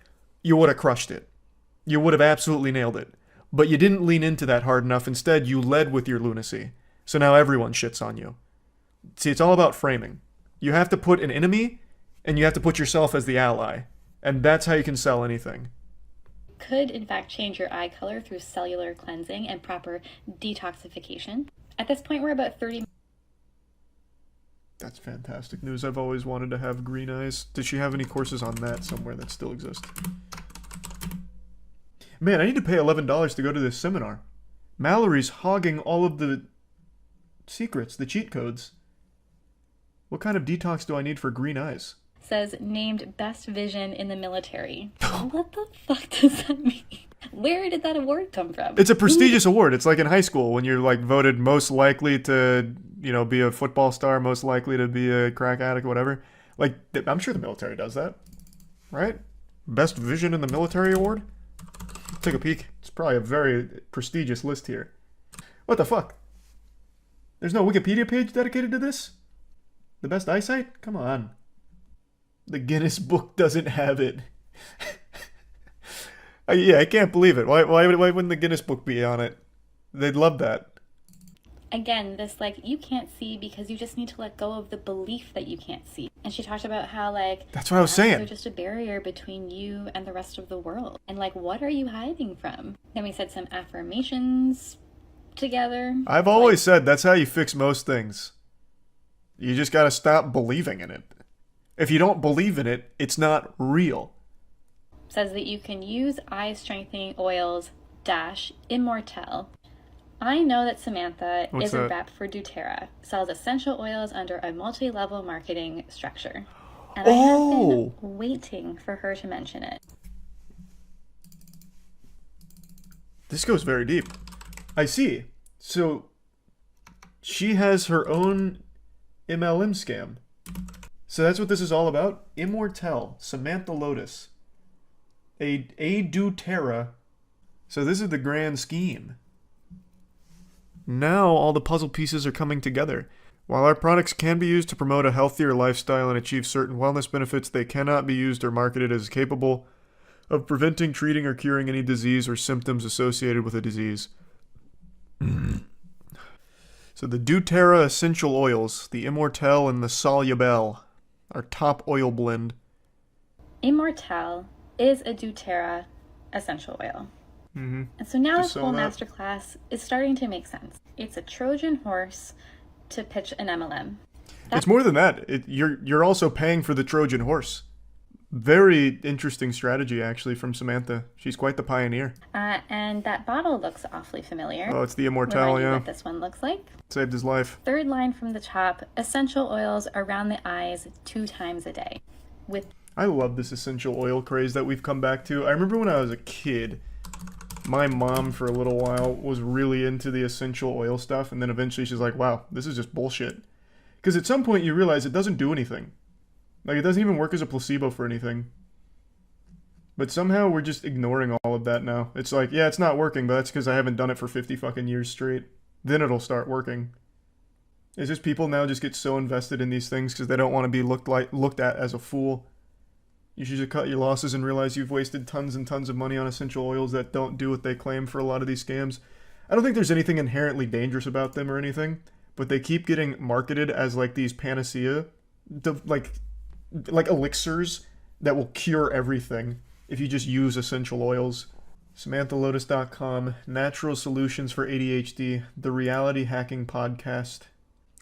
you would have crushed it. You would have absolutely nailed it. But you didn't lean into that hard enough. Instead, you led with your lunacy. So now everyone shits on you. See, it's all about framing. You have to put an enemy, and you have to put yourself as the ally. And that's how you can sell anything. could in fact change your eye color through cellular cleansing and proper detoxification. At this point, we're about 30. That's fantastic news. I've always wanted to have green eyes. Does she have any courses on that somewhere that still exist? Man, I need to pay $11 to go to this seminar. Mallory's hogging all of the secrets, the cheat codes. What kind of detox do I need for green eyes? Says named best vision in the military. What the fuck does that mean? Where did that award come from? It's a prestigious award. It's like in high school when you're like voted most likely to, you know, be a football star, most likely to be a crack addict, whatever. Like, I'm sure the military does that, right? Best vision in the military award? Take a peek. It's probably a very prestigious list here. What the fuck? There's no Wikipedia page dedicated to this? The best eyesight? Come on. The Guinness Book doesn't have it. Yeah, I can't believe it. Why wouldn't the Guinness Book be on it? They'd love that. Again, this like, you can't see because you just need to let go of the belief that you can't see. And she talked about how like, that's what I was saying. They're just a barrier between you and the rest of the world. And like, what are you hiding from? Then we said some affirmations. together. I've always said that's how you fix most things. You just gotta stop believing in it. If you don't believe in it, it's not real. Says that you can use eye strengthening oils -Immortelle. I know that Samantha What's is a that? rep for doTERRA, sells essential oils under a multi-level marketing structure. And I have been waiting for her to mention it. This goes very deep. I see. So, she has her own MLM scam. So that's what this is all about? Immortelle, Samantha Lotus. A doTERRA. So this is the grand scheme. Now all the puzzle pieces are coming together. While our products can be used to promote a healthier lifestyle and achieve certain wellness benefits, they cannot be used or marketed as capable of preventing, treating, or curing any disease or symptoms associated with a disease. So the doTERRA essential oils, the Immortelle and the Solubel, our top oil blend. Immortelle is a doTERRA essential oil. Mm-hmm. And so now Just this whole saw that. masterclass is starting to make sense. It's a Trojan horse to pitch an MLM. It's more than that. You're also paying for the Trojan horse. Very interesting strategy, actually, from Samantha. She's quite the pioneer. And that bottle looks awfully familiar. Oh, it's the Immortelle, Remind you yeah. what this one looks like. Saved his life. Third line from the top, essential oils around the eyes 2 times a day. With I love this essential oil craze that we've come back to. I remember when I was a kid, my mom for a little while was really into the essential oil stuff, and then eventually she's like, wow, this is just bullshit. Because at some point you realize it doesn't do anything. Like, it doesn't even work as a placebo for anything. But somehow we're just ignoring all of that now. It's like, yeah, it's not working, but that's because I haven't done it for 50 fucking years straight. Then it'll start working. It's just people now just get so invested in these things because they don't want to be looked at as a fool. You should just cut your losses and realize you've wasted tons and tons of money on essential oils that don't do what they claim for a lot of these scams. I don't think there's anything inherently dangerous about them or anything, but they keep getting marketed as like these panacea, like elixirs that will cure everything if you just use essential oils. SamanthaLotus.com, Natural Solutions for ADHD, the Reality Hacking Podcast.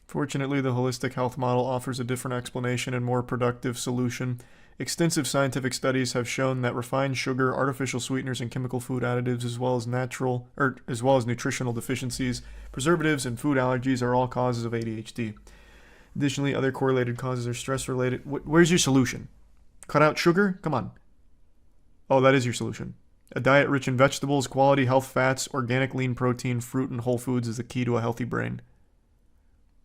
Fortunately, the holistic health model offers a different explanation and more productive solution. Extensive scientific studies have shown that refined sugar, artificial sweeteners, and chemical food additives, as well as nutritional deficiencies, preservatives, and food allergies are all causes of ADHD. Additionally, other correlated causes are stress-related. Where's your solution? Cut out sugar? Come on. Oh, that is your solution. A diet rich in vegetables, quality health fats, organic lean protein, fruit, and whole foods is the key to a healthy brain.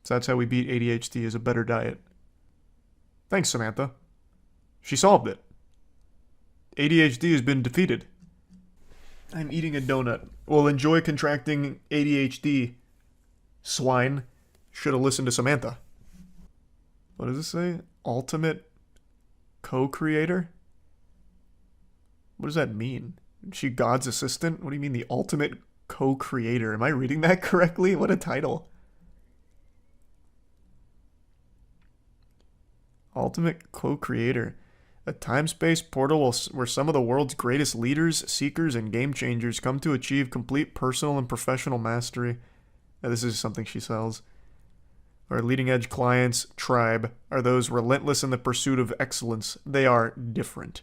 So that's how we beat ADHD, is a better diet. Thanks, Samantha. She solved it. ADHD has been defeated. I'm eating a donut. Well, enjoy contracting ADHD, swine. Should have listened to Samantha. What does it say? Ultimate co-creator? What does that mean? Is she God's assistant? What do you mean the ultimate co-creator? Am I reading that correctly? What a title. Ultimate co-creator. A time-space portal where some of the world's greatest leaders, seekers, and game changers come to achieve complete personal and professional mastery. Now, this is something she sells. Our leading-edge clients, tribe, are those relentless in the pursuit of excellence. They are different.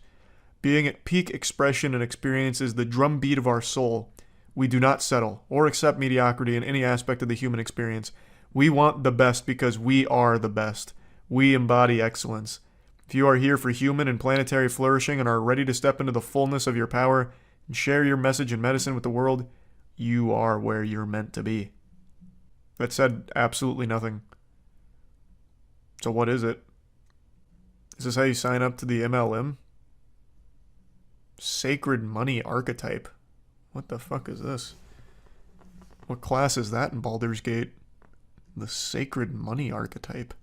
Being at peak expression and experience is the drumbeat of our soul. We do not settle or accept mediocrity in any aspect of the human experience. We want the best because we are the best. We embody excellence. If you are here for human and planetary flourishing and are ready to step into the fullness of your power and share your message and medicine with the world, you are where you're meant to be. That said absolutely nothing. So what is it? Is this how you sign up to the MLM? Sacred Money Archetype. What the fuck is this? What class is that in Baldur's Gate? The Sacred Money Archetype.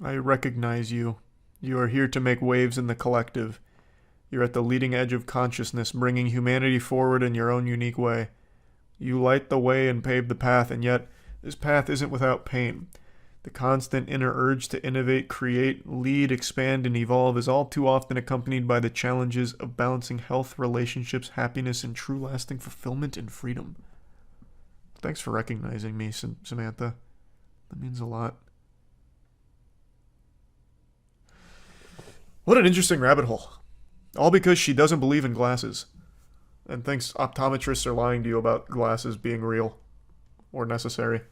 I recognize you. You are here to make waves in the collective. You're at the leading edge of consciousness, bringing humanity forward in your own unique way. You light the way and pave the path, and yet this path isn't without pain. The constant inner urge to innovate, create, lead, expand, and evolve is all too often accompanied by the challenges of balancing health, relationships, happiness, and true lasting fulfillment and freedom. Thanks for recognizing me, Samantha. That means a lot. What an interesting rabbit hole. All because she doesn't believe in glasses and thinks optometrists are lying to you about glasses being real or necessary.